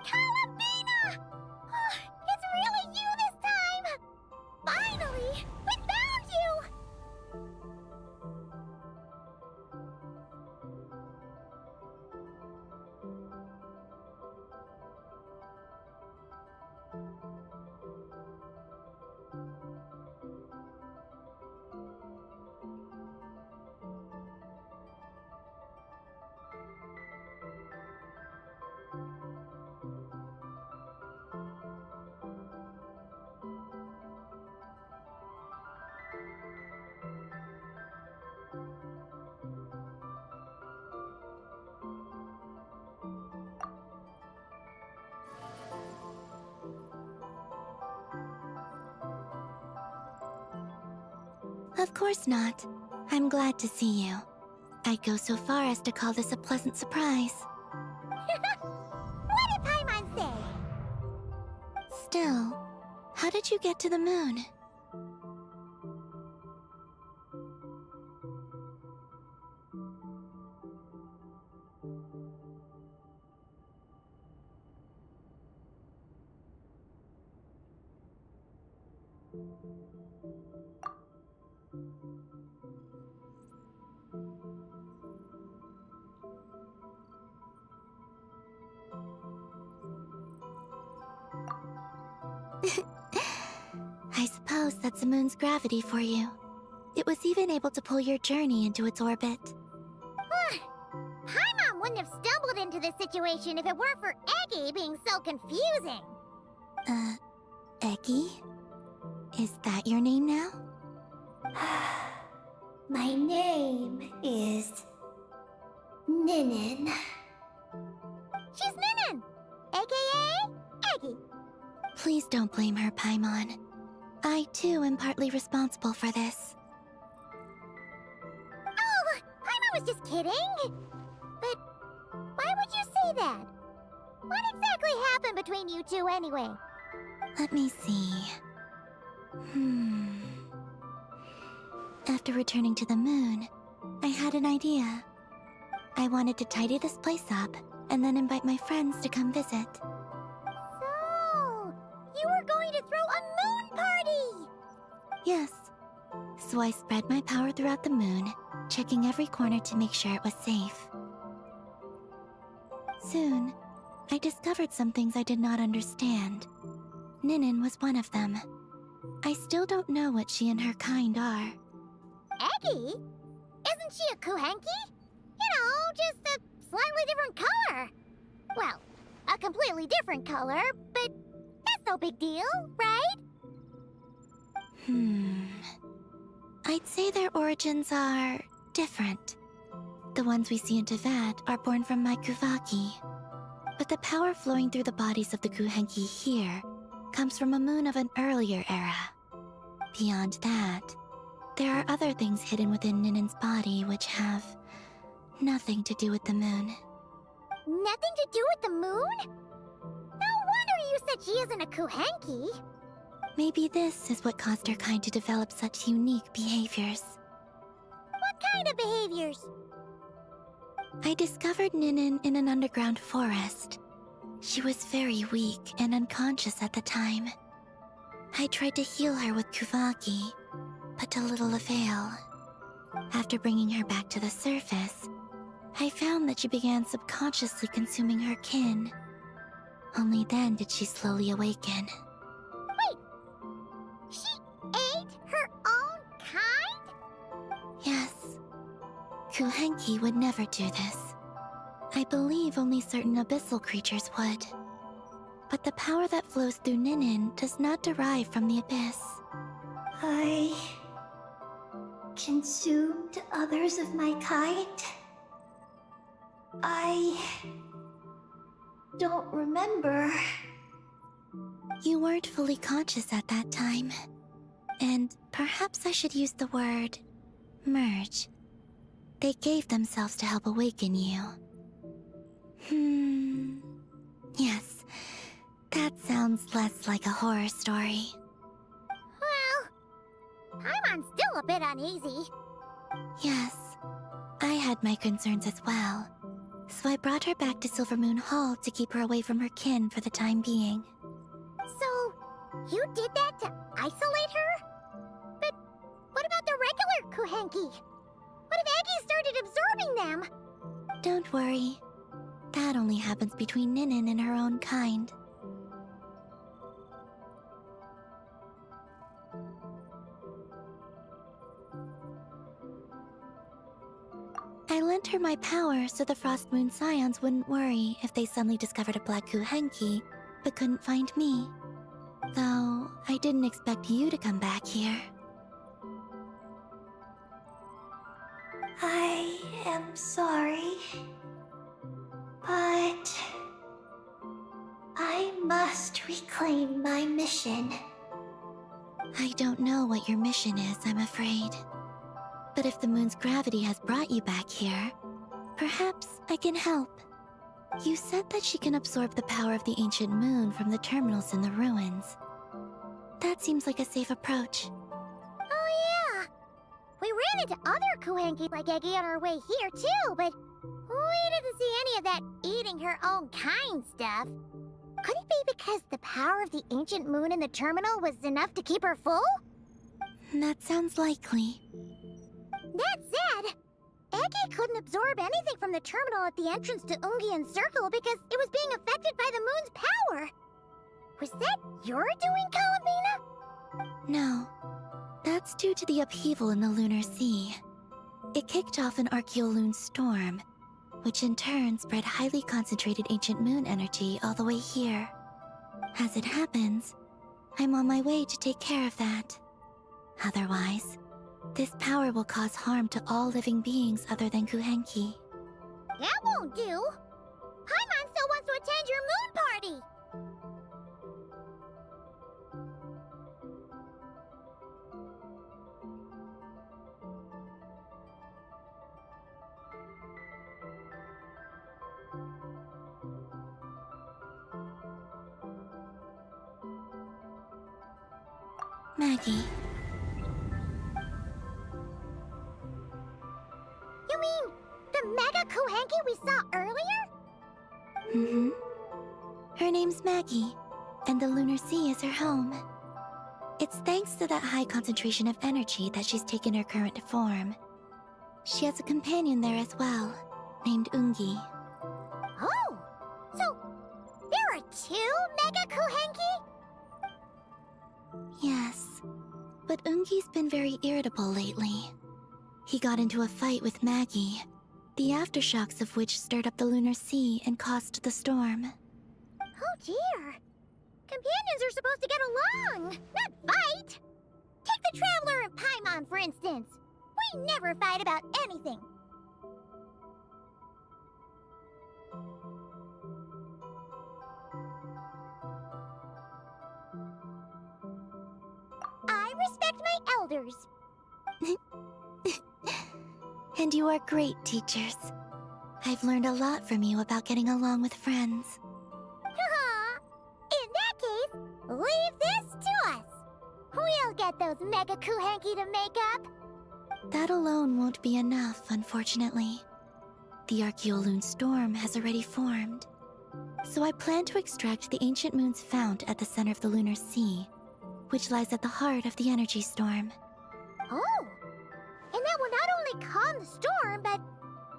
Calabina! It's really you this time! Finally! We found you! Of course not. I'm glad to see you. I'd go so far as to call this a pleasant surprise. What did Paimon say? Still, how did you get to the moon? I suppose that's the moon's gravity for you. It was even able to pull your journey into its orbit. Paimon wouldn't have stumbled into this situation if it weren't for Eggy being so confusing. Eggy? Is that your name now? My name is... Ninin. She's Ninin, aka Eggy. Please don't blame her, Paimon. I, too, am partly responsible for this. Oh, Paimon was just kidding. But why would you say that? What exactly happened between you two anyway? Let me see. After returning to the moon, I had an idea. I wanted to tidy this place up and then invite my friends to come visit. So, you were going to throw a moon party! Yes. So I spread my power throughout the moon, checking every corner to make sure it was safe. Soon, I discovered some things I did not understand. Ninin was one of them. I still don't know what she and her kind are. Eggy? Isn't she a Kuhenki? You know, just a slightly different color. Well, a completely different color, but that's no big deal, right? I'd say their origins are different. The ones we see in VIII are born from my Kuvaki. But the power flowing through the bodies of the Kuhenki here comes from a moon of an earlier era. Beyond that, there are other things hidden within Ninin's body which have nothing to do with the moon. Nothing to do with the moon? No wonder you said she isn't a Kuhenki. Maybe this is what caused her kind to develop such unique behaviors. What kind of behaviors? I discovered Ninin in an underground forest. She was very weak and unconscious at the time. I tried to heal her with Kuvaki, but to little avail. After bringing her back to the surface, I found that she began subconsciously consuming her kin. Only then did she slowly awaken. Wait! She ate her own kind? Yes. Kuhenki would never do this. I believe only certain abyssal creatures would. But the power that flows through Ninin does not derive from the abyss. I consumed others of my kind? I don't remember. You weren't fully conscious at that time. And perhaps I should use the word merge. They gave themselves to help awaken you. Yes, that sounds less like a horror story. Well, Paimon's still a bit uneasy. Yes, I had my concerns as well. So I brought her back to Silvermoon Hall to keep her away from her kin for the time being. So, you did that to isolate her? But what about the regular Kuhenki? What if Eggy started absorbing them? Don't worry. That only happens between Ninin and her own kind. I lent her my power so the Frost Moon Scions wouldn't worry if they suddenly discovered a Black Kuhenki, but couldn't find me. Though, I didn't expect you to come back here. I am sorry, but I must reclaim my mission. I don't know what your mission is, I'm afraid. But if the moon's gravity has brought you back here, perhaps I can help. You said that she can absorb the power of the ancient moon from the terminals in the ruins. That seems like a safe approach. Oh yeah! We ran into other Kuhenki like Eggy on our way here too, but we didn't see any of that eating her own kind stuff. Could it be because the power of the ancient moon in the terminal was enough to keep her full? That sounds likely. That said, Eggy couldn't absorb anything from the terminal at the entrance to Ungian Circle because it was being affected by the moon's power. Was that your doing, Kalamina? No. That's due to the upheaval in the lunar sea. It kicked off an Archeoloon storm, which in turn spread highly concentrated ancient moon energy all the way here. As it happens, I'm on my way to take care of that. Otherwise, this power will cause harm to all living beings other than Kuhenki. That won't do! Paimon still wants to attend your moon party! Maggie, You mean the Mega Kuhenki we saw earlier? mm-hmm. Her name's Maggie, and the lunar sea is her home. It's thanks to that high concentration of energy that she's taken her current form. She has a companion there as well, named Ungi. Oh! So, there are 2 Mega Kuhenki? Yes, but Ungi's been very irritable lately. He got into a fight with Maggie, the aftershocks of which stirred up the lunar sea and caused the storm. Oh dear. Companions are supposed to get along, not fight. Take the Traveler and Paimon, for instance. We never fight about anything. I respect my elders. And you are great teachers. I've learned a lot from you about getting along with friends. In that case, leave this to us. We'll get those Mega Kuhenki to make up. That alone won't be enough, unfortunately. The Archeoloon storm has already formed. So I plan to extract the ancient moon's fount at the center of the lunar sea, which lies at the heart of the energy storm. Oh! And that will not only calm the storm, but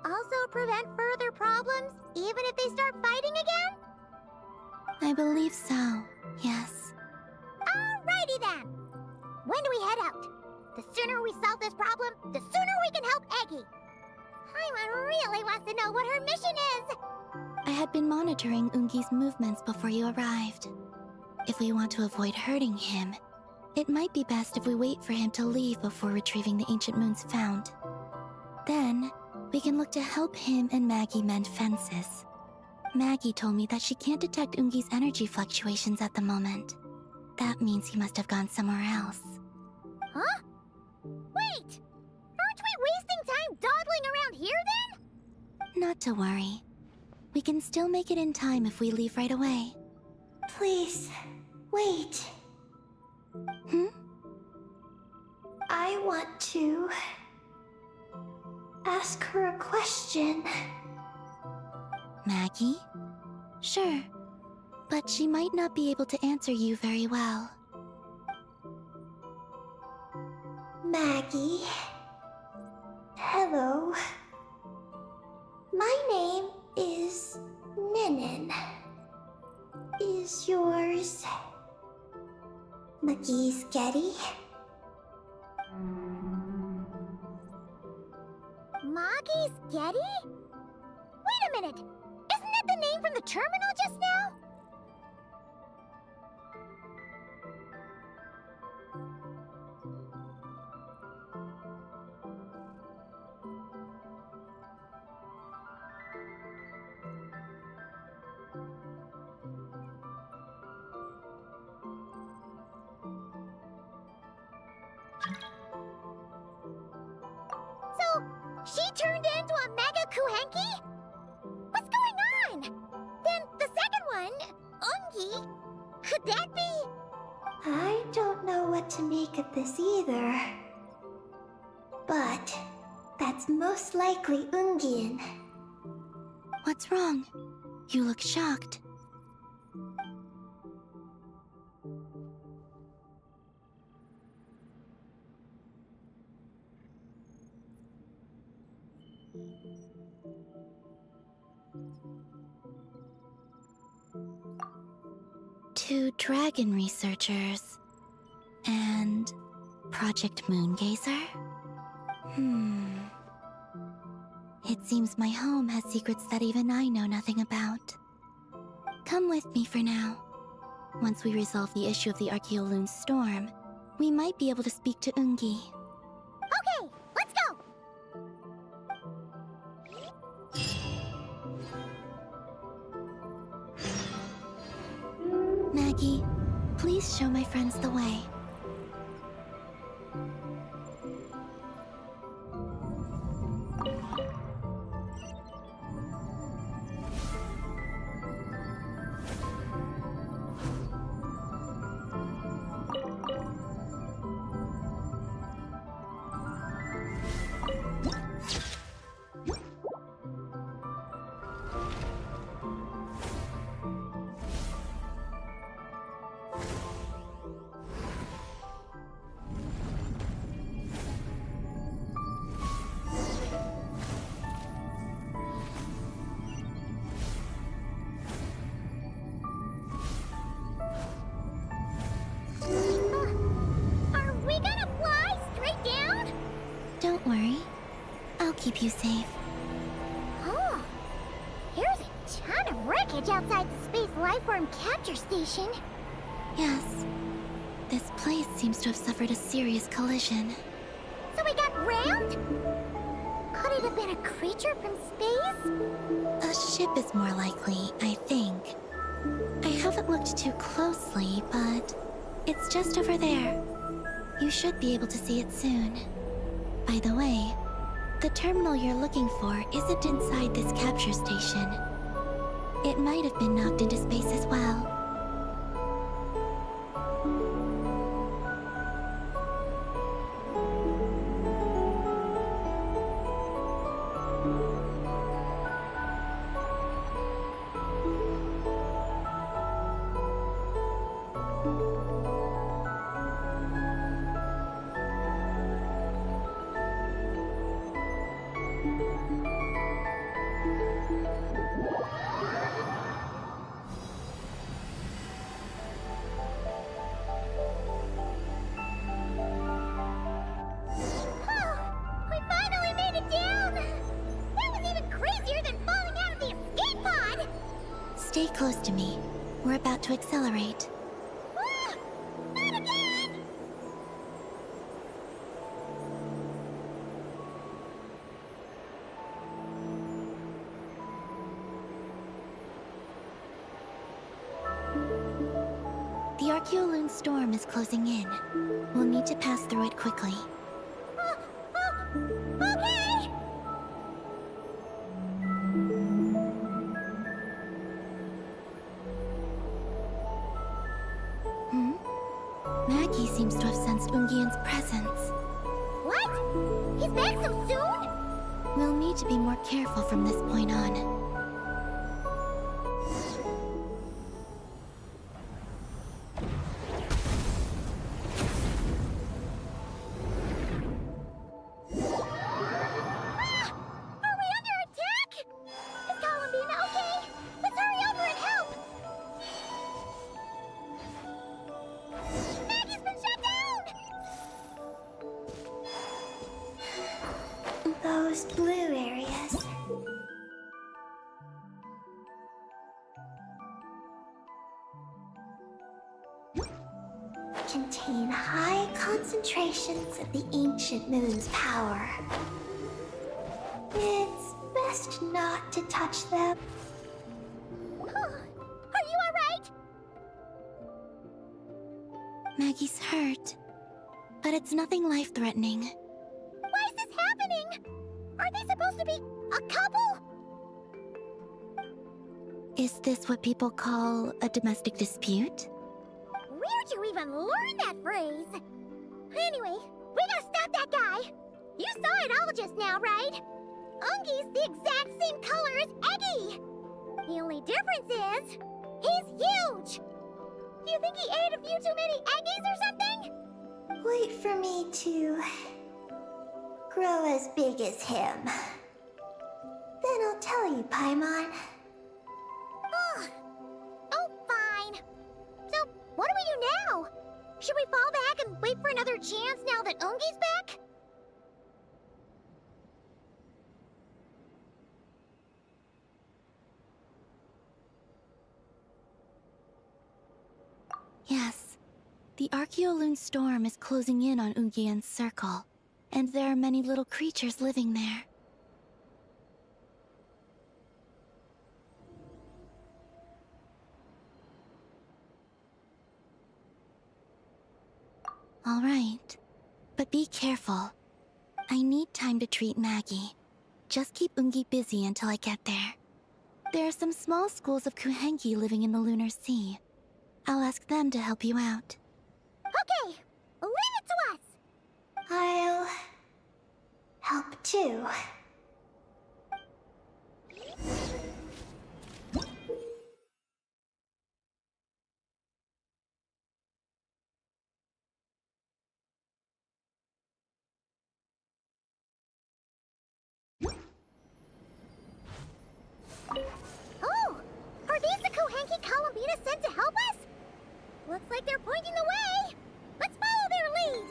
also prevent further problems, even if they start fighting again? I believe so, yes. Alrighty then! When do we head out? The sooner we solve this problem, the sooner we can help Eggy. Paimon really wants to know what her mission is! I had been monitoring Ungi's movements before you arrived. If we want to avoid hurting him, it might be best if we wait for him to leave before retrieving the ancient moon's fount. Then, we can look to help him and Maggie mend fences. Maggie told me that she can't detect Ungi's energy fluctuations at the moment. That means he must have gone somewhere else. Huh? Wait! Aren't we wasting time dawdling around here then? Not to worry. We can still make it in time if we leave right away. Please, wait. I want to ask her a question. Maggie? Sure, but she might not be able to answer you very well. Maggie. Hello. My name is Ninin. Is yours Maggie's Getty? Maggie's Getty? Wait a minute! Isn't that the name from the terminal just now? So, she turned into a Mega Kuhenki? What's going on? Then the second one, Ungi, could that be? I don't know what to make of this either. But that's most likely Ungian. What's wrong? You look shocked. To dragon researchers and Project Moongazer? It seems my home has secrets that even I know nothing about. Come with me for now. Once we resolve the issue of the Archaeoloon storm, we might be able to speak to Ungi. Okay, let's go! Maggie, please show my friends the way. Don't worry. I'll keep you safe. Oh, here's a ton of wreckage outside the Space Lifeform Capture Station. Yes. This place seems to have suffered a serious collision. So we got rammed? Could it have been a creature from space? A ship is more likely, I think. I haven't looked too closely, but it's just over there. You should be able to see it soon. By the way, the terminal you're looking for isn't inside this capture station. It might have been knocked into space as well. Stay close to me. We're about to accelerate. Ah! Not again! The Archaeoloon storm is closing in. We'll need to pass through it quickly. Okay! Maggie seems to have sensed Ungian's presence. What? He's back so soon? We'll need to be more careful from this point on. Those blue areas. Contain high concentrations of the ancient moon's power. It's best not to touch them. Are you alright? Maggie's hurt, but it's nothing life-threatening. Why is this happening? Are they supposed to be a couple? Is this what people call a domestic dispute? Where'd you even learn that phrase? Anyway, we gotta stop that guy. You saw it all just now, right? Ungi's the exact same color as Eggy. The only difference is, he's huge. Do you think he ate a few too many Eggies or something? Wait for me to grow as big as him. Then I'll tell you, Paimon. Oh, fine. So, what do we do now? Should we fall back and wait for another chance now that Ungi's back? Yes. The Archeoloon storm is closing in on Ungian's circle, and there are many little creatures living there. All right. But be careful. I need time to treat Maggie. Just keep Ungi busy until I get there. There are some small schools of Kuhenki living in the Lunar Sea. I'll ask them to help you out. Okay, leave it to us! I'll help too. Oh! Are these the Kuhenki Columbina sent to help us? Looks like they're pointing the way! Let's follow their lead!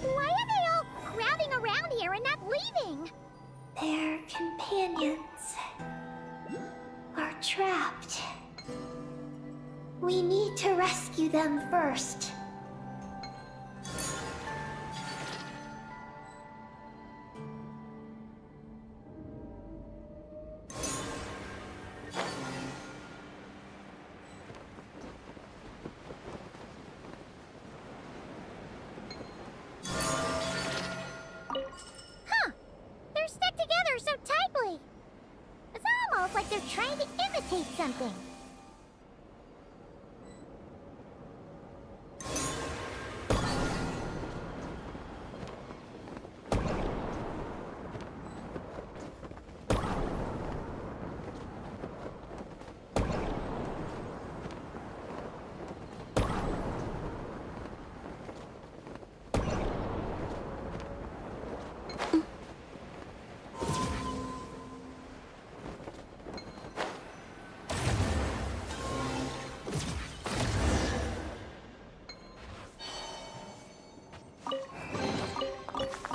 Why are they all crowding around here and not leaving? Their companions are trapped. We need to rescue them first. Huh! They're stuck together so tightly! It's almost like they're trying to imitate something.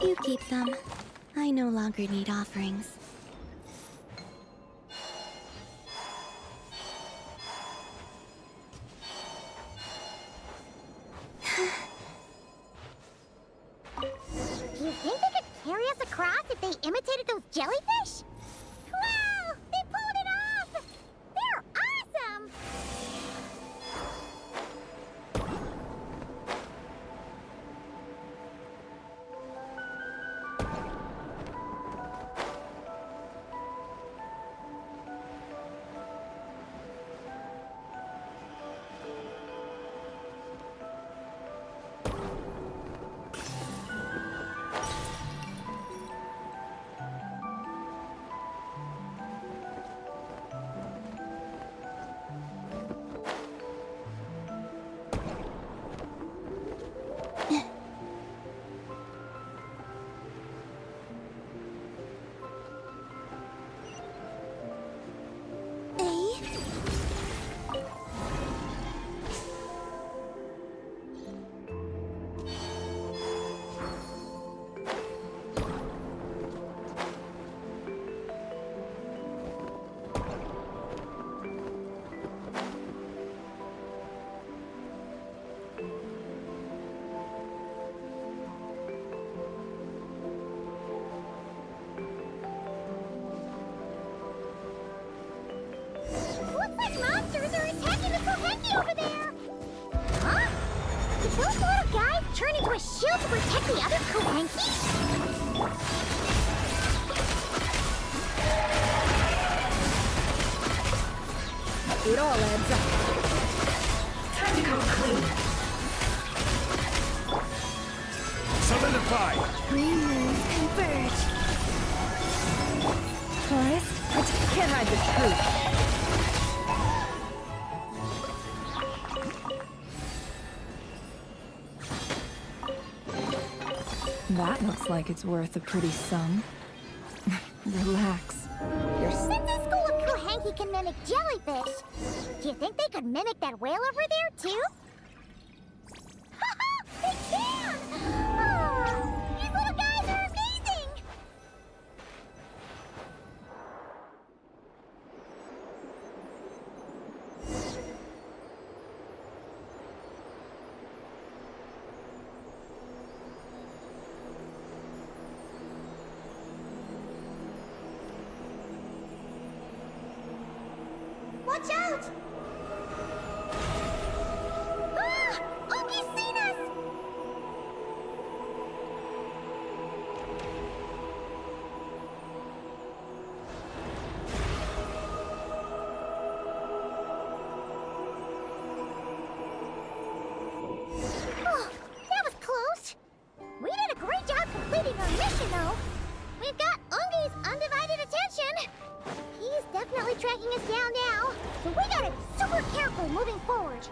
You keep them. I no longer need offerings. Do you think they could carry us across if they imitated those jellyfish? Wow! They pulled it off! They're awesome! Hey over there! Huh? Did those little guys turn into a shield to protect the other Kurenki? It all adds up. Time to come clean. Solidify! Green moons converge. Forest, I can't hide the truth. That looks like it's worth a pretty sum. Relax. Since this school of Kuhenki can mimic jellyfish, do you think they could mimic that whale over there, too? Haha! They can! Oh, these little guys are amazing! Watch out! Ah! Oki's seen us! Oh, that was close. We did a great job completing our mission, though. We've got Ungi's undivided attention. He's definitely tracking us down now, so we gotta be super careful moving forward.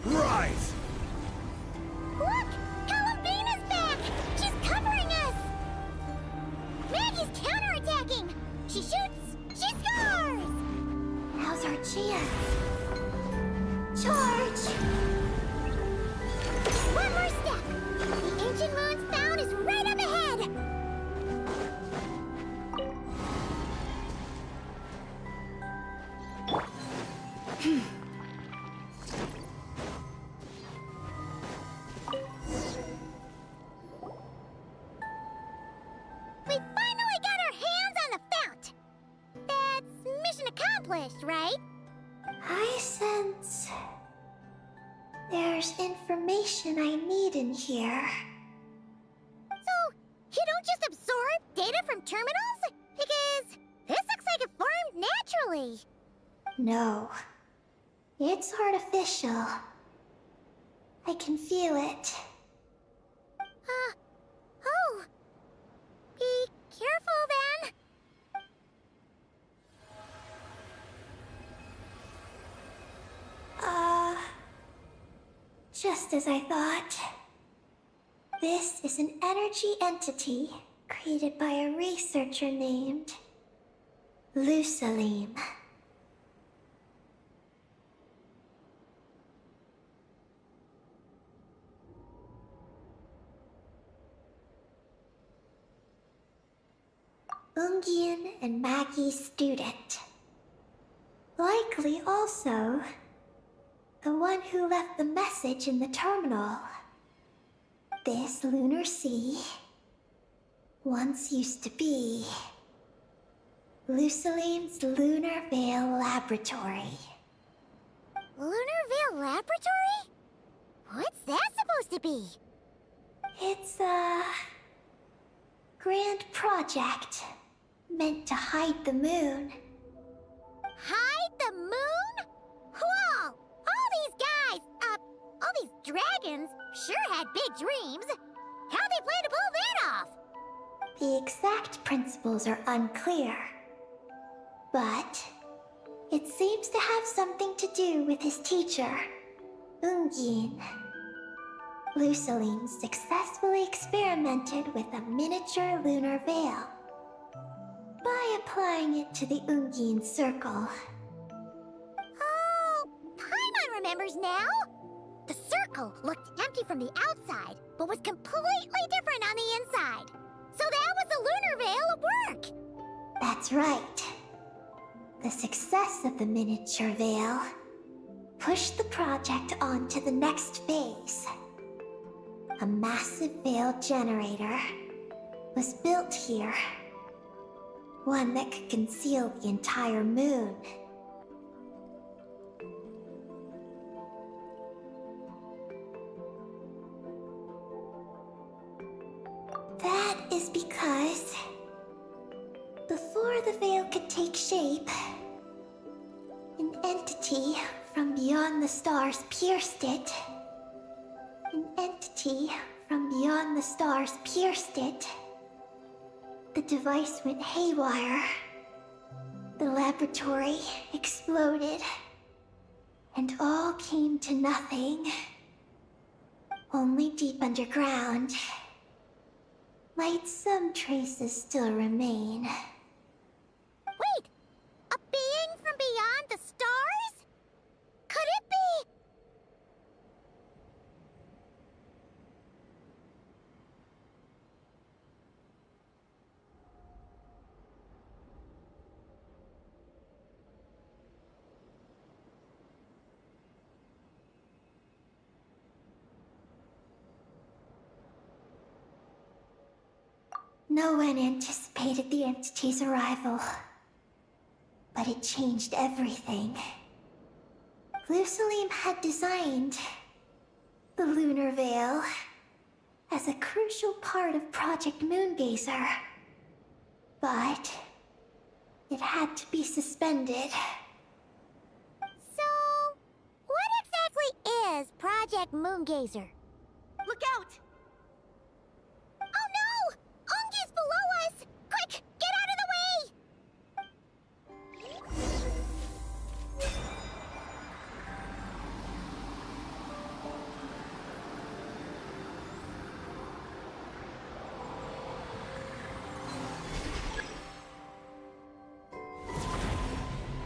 Rise! Look! Columbina's back! She's covering us! Maggie's counterattacking! She shoots! She scores! Now's our chance. Charge! One more step! The ancient ruins found is right up ahead! We finally got our hands on the fount! That's mission accomplished, right? I sense there's information I need in here. So, you don't just absorb data from terminals? Because this looks like it formed naturally. No, it's artificial. I can feel it. Oh. Be careful then. Just as I thought. This is an energy entity created by a researcher named VIII. Ungian and Maggie's student. Likely also the one who left the message in the terminal. This lunar sea once used to be VIII's Lunar Veil Laboratory. Lunar Veil Laboratory? What's that supposed to be? It's a grand project meant to hide the moon. Hide the moon? Whoa! All these guys, all these dragons sure had big dreams. How'd they plan to pull that off? The exact principles are unclear, but It seems to have something to do with his teacher, Ungin. Luceline successfully experimented with a miniature lunar veil by applying it to the Ungin circle. Oh, Paimon remembers now! The circle looked empty from the outside, but was completely different on the inside. So that was the lunar veil at work! That's right. The success of the miniature veil pushed the project on to the next phase. A massive veil generator was built here. One that could conceal the entire moon. That is because before the veil could take shape, an entity from beyond the stars pierced it. An entity from beyond the stars pierced it. The device went haywire. The laboratory exploded. And all came to nothing. Only deep underground might some traces still remain. Wait! A being from beyond the stars? Could it be? No one anticipated the entity's arrival, but it changed everything. Luceline had designed the lunar veil as a crucial part of Project Moongazer, but it had to be suspended. So, what exactly is Project Moongazer? Look out! Oh no! Ungi's below us! Quick, get out of the way!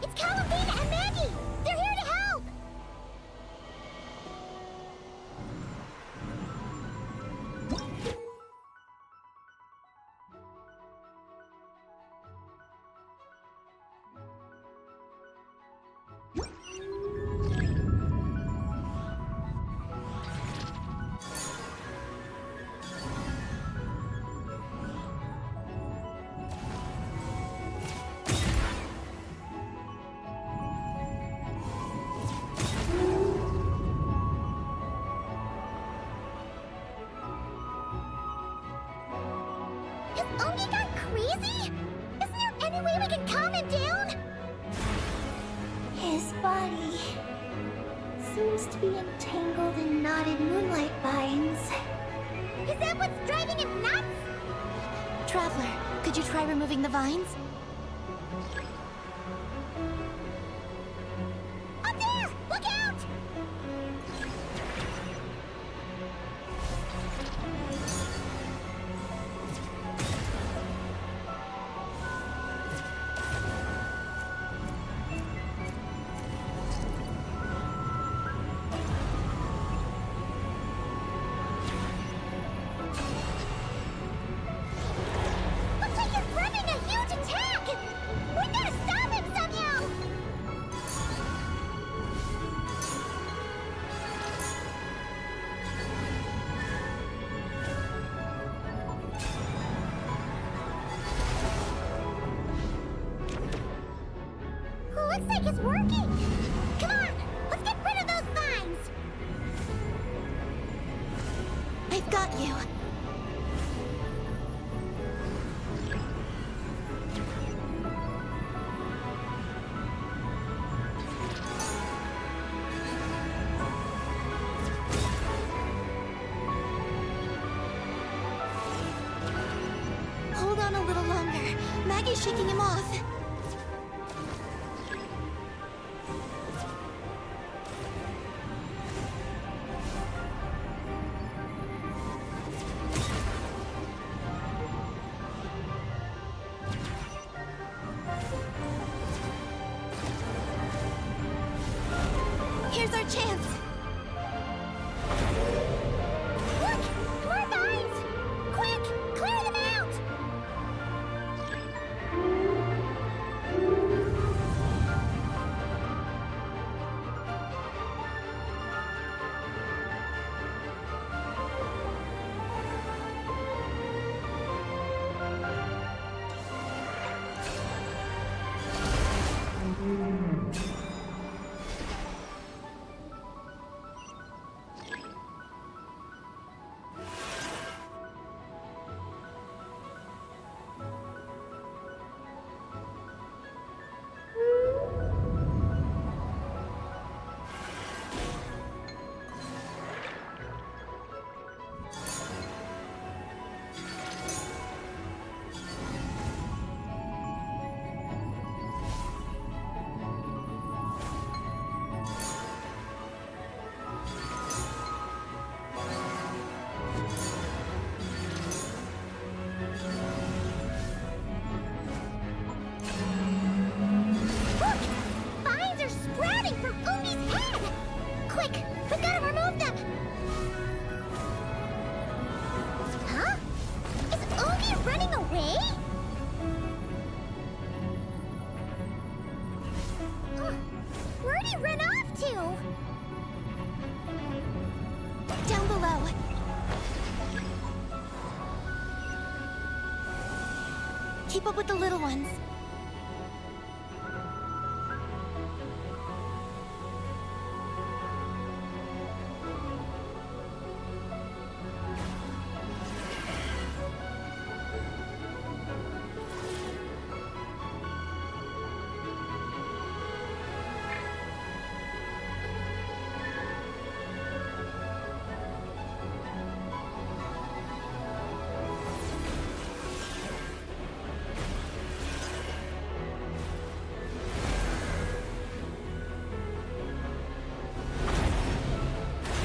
It's Calavina and Maggie! They're here to help! Has Ungi gone crazy? Isn't there any way we can calm him down? His body seems to be entangled in knotted moonlight vines. Is that what's driving him nuts? Traveler, could you try removing the vines? Up there! Look out! Looks like he's running a huge attack! We gotta stop him somehow! Looks like it's working! Come on, let's get rid of those vines! I've got you. Hold on a little longer. Maggie's shaking him off. Here's our chance! Look! More vines! Quick! Clear them out! Down below. Keep up with the little ones.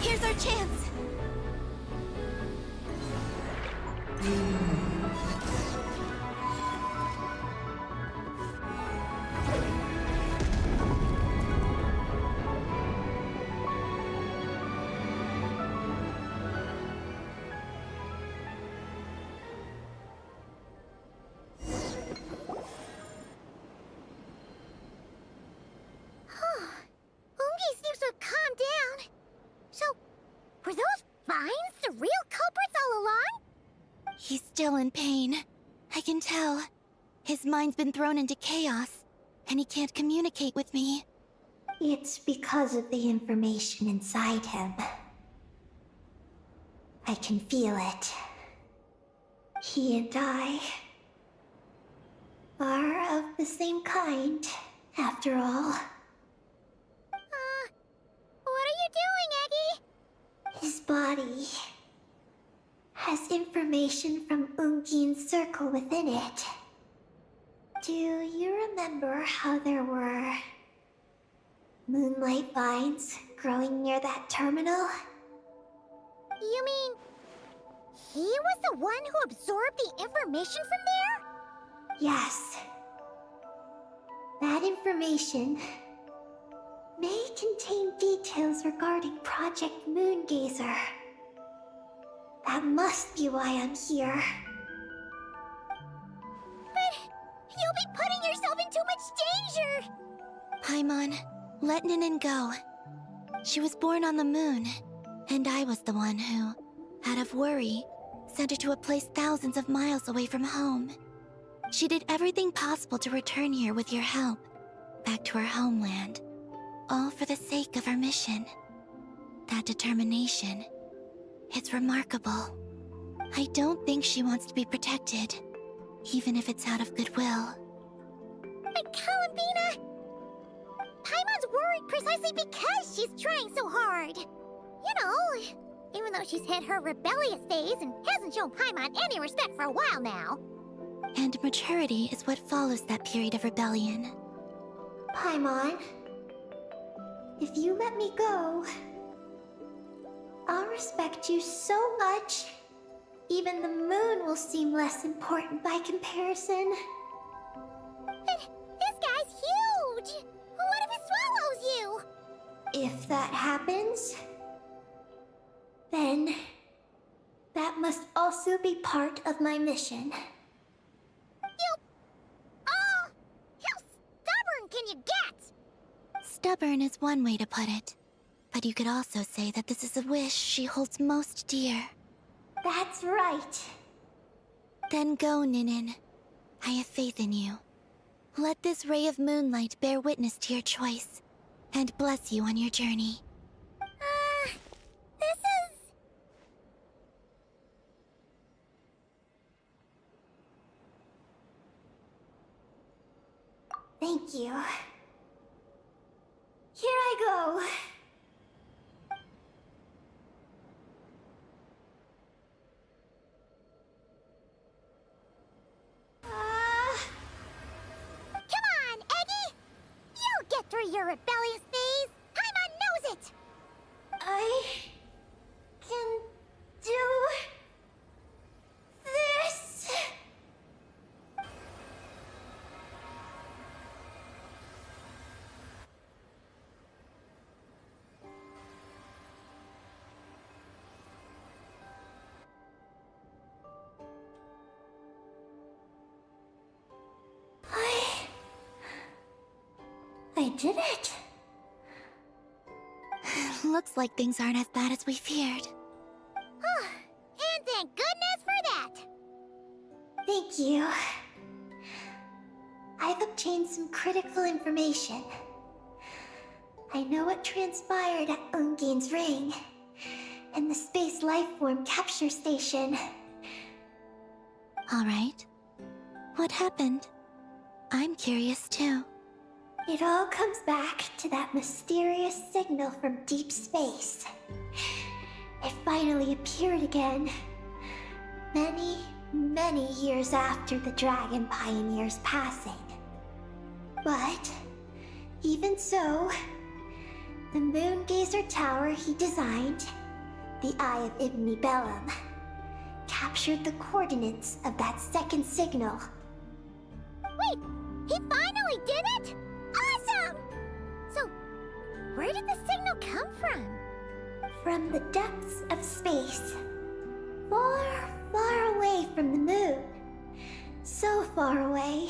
Here's our chance. Ungi seems to have calmed down. So, were those vines the real culprits all along? He's still in pain. I can tell. His mind's been thrown into chaos, and he can't communicate with me. It's because of the information inside him. I can feel it. He and I are of the same kind, after all. What are you doing, Eggy? His body has information from Ungin's circle within it. Do you remember how there were moonlight vines growing near that terminal? You mean he was the one who absorbed the information from there? Yes. That information may contain details regarding Project Moongazer. That must be why I'm here. But you'll be putting yourself in too much danger! Paimon, let Ninin go. She was born on the moon, and I was the one who, out of worry, sent her to a place thousands of miles away from home. She did everything possible to return here with your help, back to her homeland, all for the sake of her mission. That determination, it's remarkable. I don't think she wants to be protected, even if it's out of goodwill. But Columbina! Paimon's worried precisely because she's trying so hard. You know, even though she's hit her rebellious phase and hasn't shown Paimon any respect for a while now. And maturity is what follows that period of rebellion. Paimon, if you let me go, I'll respect you so much, even the moon will seem less important by comparison. But this guy's huge! What if it swallows you? If that happens, then that must also be part of my mission. How stubborn can you get? Stubborn is one way to put it. But you could also say that this is a wish she holds most dear. That's right. Then go, Ninin. I have faith in you. Let this ray of moonlight bear witness to your choice, and bless you on your journey. This is... Thank you. Here I go. Come on, Eggy! You'll get through your rebellious phase! Paimon knows it! I can do this. I did it. Looks like things aren't as bad as we feared. And thank goodness for that! Thank you. I've obtained some critical information. I know what transpired at Ungain's ring and the space lifeform capture station. All right. What happened? I'm curious too. It all comes back to that mysterious signal from deep space. It finally appeared again. Many, many years after the Dragon Pioneer's passing. But, even so, the Moongazer Tower he designed, the Eye of Ibni Bellum, captured the coordinates of that second signal. Wait! He finally did it?! Awesome! So, where did the signal come from? From the depths of space. Far, far away from the moon. So far away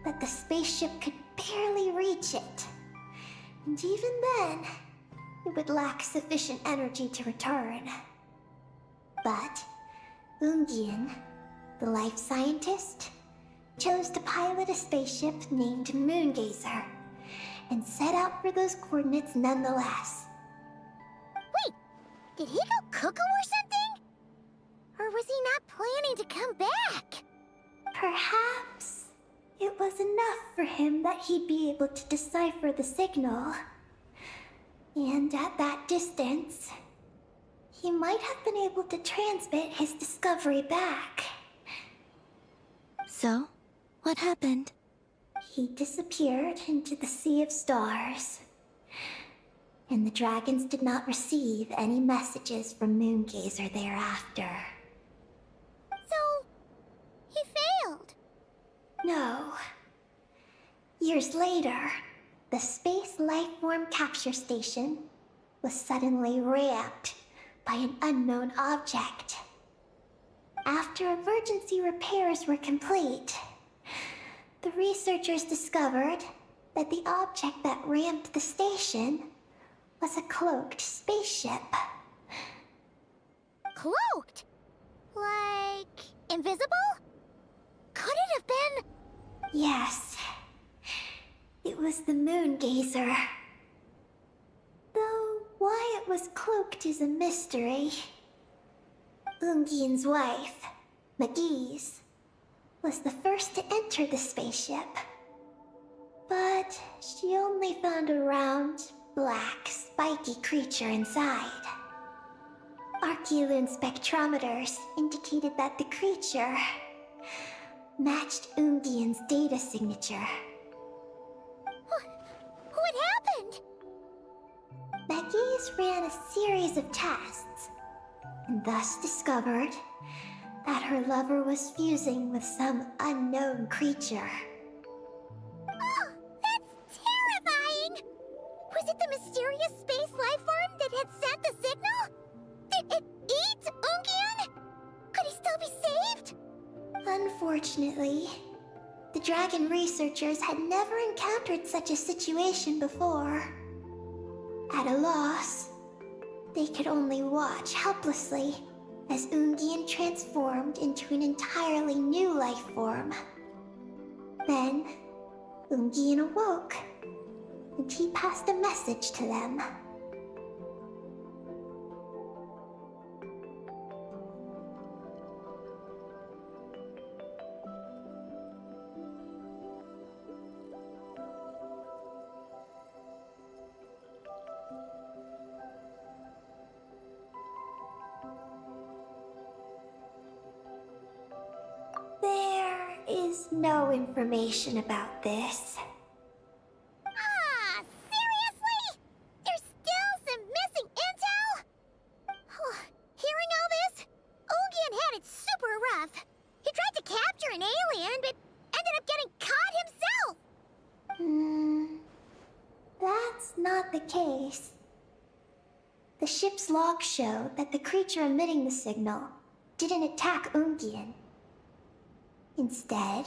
that the spaceship could barely reach it. And even then, it would lack sufficient energy to return. But Ungian, the life scientist, chose to pilot a spaceship named Moongazer and set out for those coordinates nonetheless. Wait, did he go cuckoo or something? Or was he not planning to come back? Perhaps it was enough for him that he'd be able to decipher the signal. And at that distance, he might have been able to transmit his discovery back. So, what happened? He disappeared into the Sea of Stars. And the dragons did not receive any messages from Moongazer thereafter. So, he failed? No. Years later, the Space Lifeform Capture Station was suddenly ramped by an unknown object. After emergency repairs were complete, the researchers discovered that the object that ramped the station was a cloaked spaceship. Cloaked? Like, invisible? Could it have been... Yes. It was the Moongazer. Though why it was cloaked is a mystery. Ungian's wife, McGee's, was the first to enter the spaceship. But she only found a round, black, spiky creature inside. Archeloon spectrometers indicated that the creature matched Ungian's data signature. What happened? McGee's ran a series of tests, and thus discovered that her lover was fusing with some unknown creature. Oh, that's terrifying! Was Was it the mysterious space life form that had sent the signal? Did it eat Ungian? Could he still be saved? Unfortunately, the dragon researchers had never encountered such a situation before. At a loss, they could only watch helplessly as Ungian transformed into an entirely new life form. Then, Ungian awoke, and he passed a message to them. There is no information about this. Ah, seriously? There's still some missing intel? Hearing all this, Ungian had it super rough. He tried to capture an alien, but ended up getting caught himself. That's not the case. The ship's logs show that the creature emitting the signal didn't attack Ungian. Instead,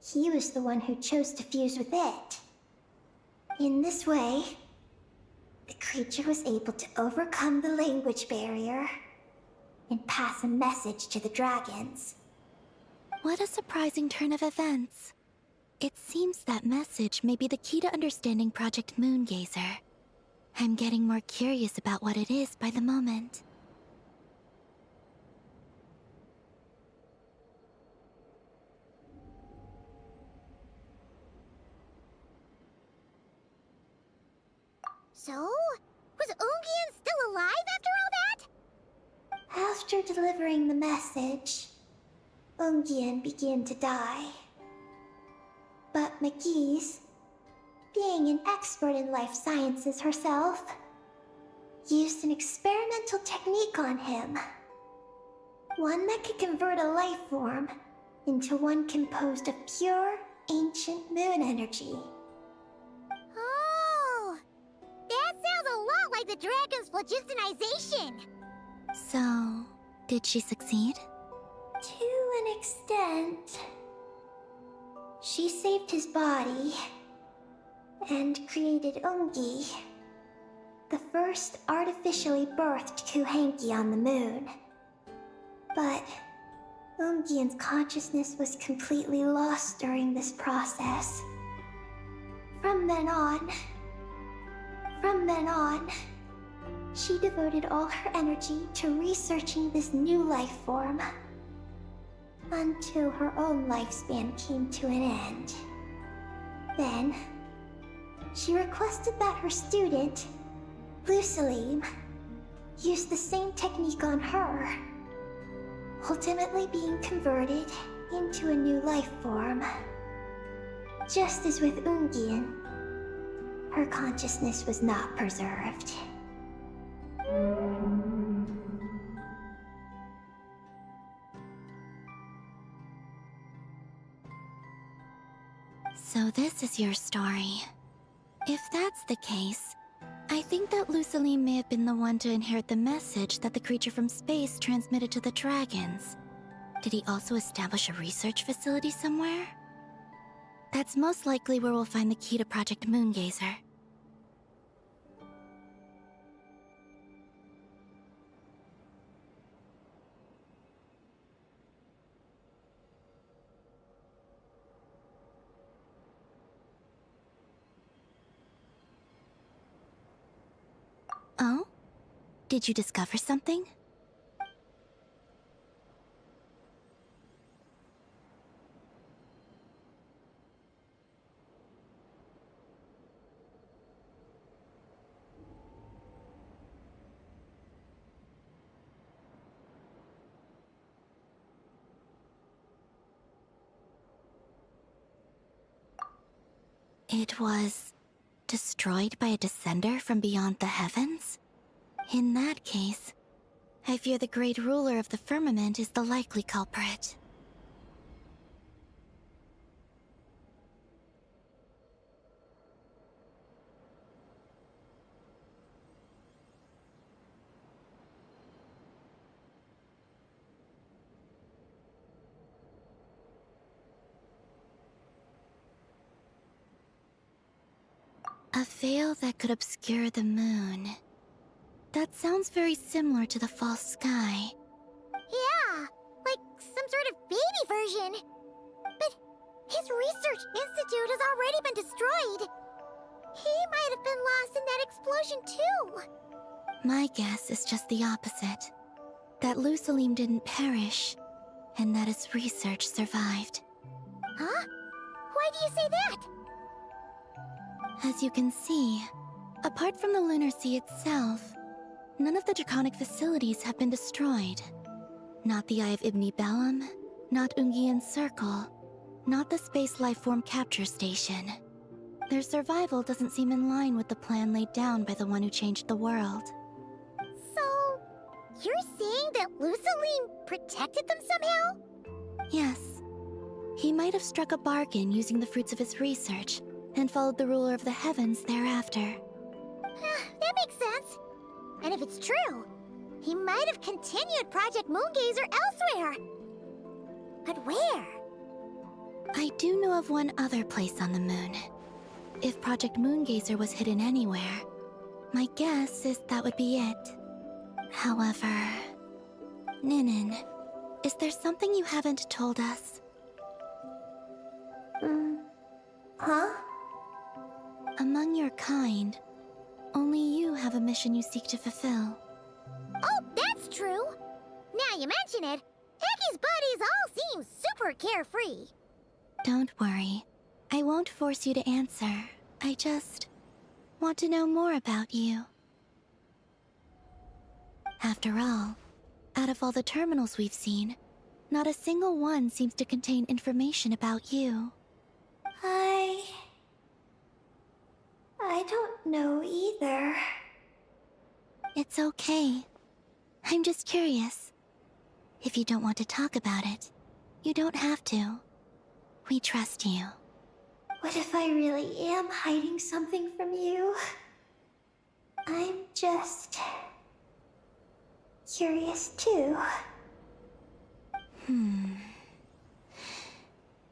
he was the one who chose to fuse with it. In this way, the creature was able to overcome the language barrier and pass a message to the dragons. What a surprising turn of events. It seems that message may be the key to understanding Project Moongazer. I'm getting more curious about what it is by the moment. So, was Ungian still alive after all that? After delivering the message, Ungian began to die. But McGee's, being an expert in life sciences herself, used an experimental technique on him. One that could convert a life form into one composed of pure, ancient moon energy. Oh, that sounds a lot like the dragon's phlogistonization. So, did she succeed? To an extent. She saved his body and created Ungi, the first artificially birthed Kuhanki on the moon. But Ungian's consciousness was completely lost during this process. From then on, she devoted all her energy to researching this new life form, until her own lifespan came to an end. Then, she requested that her student, Lucilim, use the same technique on her, ultimately being converted into a new life form. Just as with Ungian, her consciousness was not preserved. So this is your story. If that's the case, I think that Luciline may have been the one to inherit the message that the creature from space transmitted to the dragons. Did he also establish a research facility somewhere? That's most likely where we'll find the key to Project Moongazer. Oh? Did you discover something? It was destroyed by a descender from beyond the heavens? In that case, I fear the great ruler of the firmament is the likely culprit. A veil that could obscure the moon. That sounds very similar to the false sky. Yeah, like some sort of baby version. But his research institute has already been destroyed. He might have been lost in that explosion too. My guess is just the opposite. That Lusalim didn't perish, and that his research survived. Huh? Why do you say that? As you can see, apart from the Lunar Sea itself, none of the draconic facilities have been destroyed. Not the Eye of Ibn Bellum, not Ungian's Circle, not the Space Lifeform Capture Station. Their survival doesn't seem in line with the plan laid down by the one who changed the world. So, you're saying that Lusalim protected them somehow? Yes. He might have struck a bargain using the fruits of his research, and followed the ruler of the heavens thereafter. That makes sense. And if it's true, he might have continued Project Moongazer elsewhere. But where? I do know of one other place on the moon. If Project Moongazer was hidden anywhere, my guess is that would be it. However... Ninin, is there something you haven't told us? Huh? Among your kind, only you have a mission you seek to fulfill. Oh, that's true. Now you mention it, Ecky's buddies all seem super carefree. Don't worry. I won't force you to answer. I just want to know more about you. After all, out of all the terminals we've seen, not a single one seems to contain information about you. I don't know either. It's okay. I'm just curious. If you don't want to talk about it, you don't have to. We trust you. What if I really am hiding something from you? I'm just... curious too.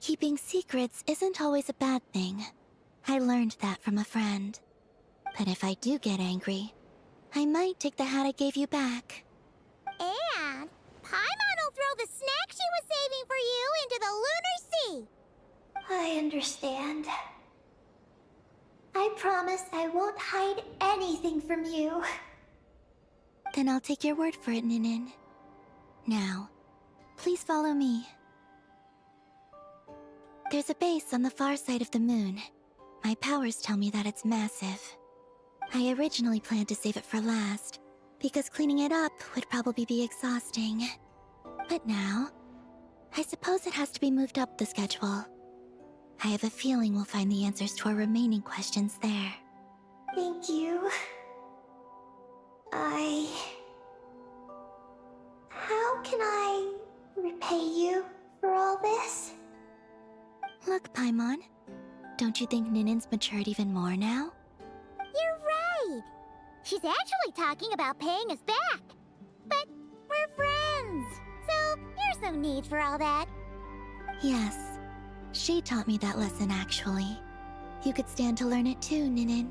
Keeping secrets isn't always a bad thing. I learned that from a friend. But if I do get angry, I might take the hat I gave you back. And Paimon will throw the snack she was saving for you into the Lunar Sea. I understand. I promise I won't hide anything from you. Then I'll take your word for it, Ninin. Now, please follow me. There's a base on the far side of the moon. My powers tell me that it's massive. I originally planned to save it for last, because cleaning it up would probably be exhausting. But now, I suppose it has to be moved up the schedule. I have a feeling we'll find the answers to our remaining questions there. Thank you. How can I repay you for all this? Look, Paimon. Don't you think Ninin's matured even more now? You're right. She's actually talking about paying us back. But we're friends, so there's no need for all that. Yes. She taught me that lesson, actually. You could stand to learn it too, Ninin.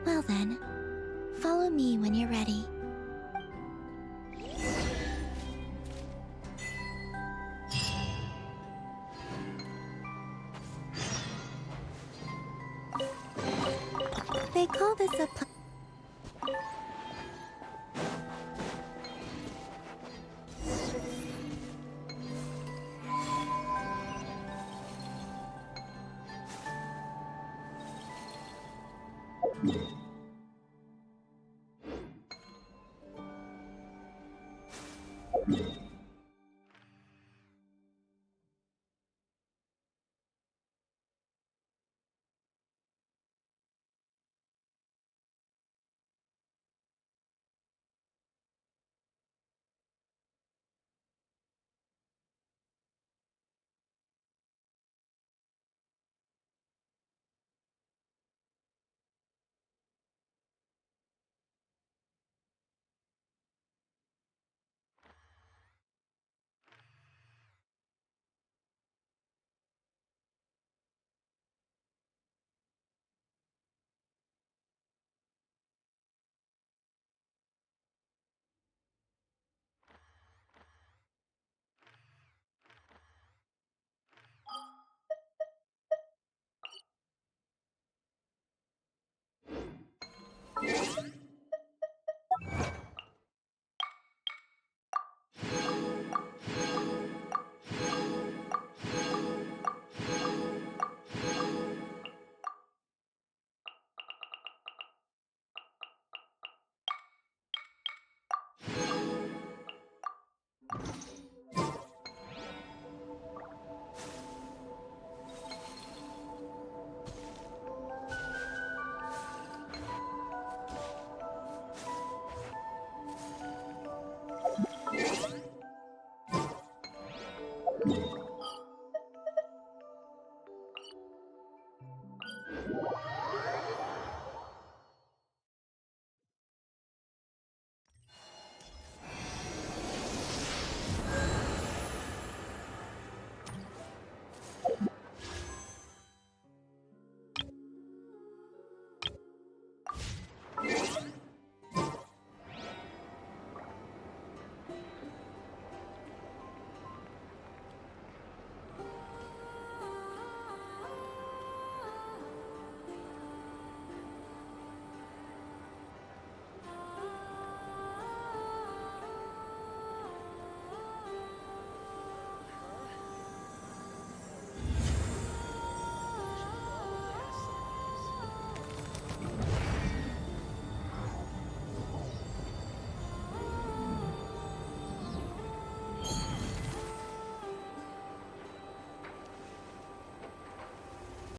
Well then, follow me when you're ready. They call this a Yeah.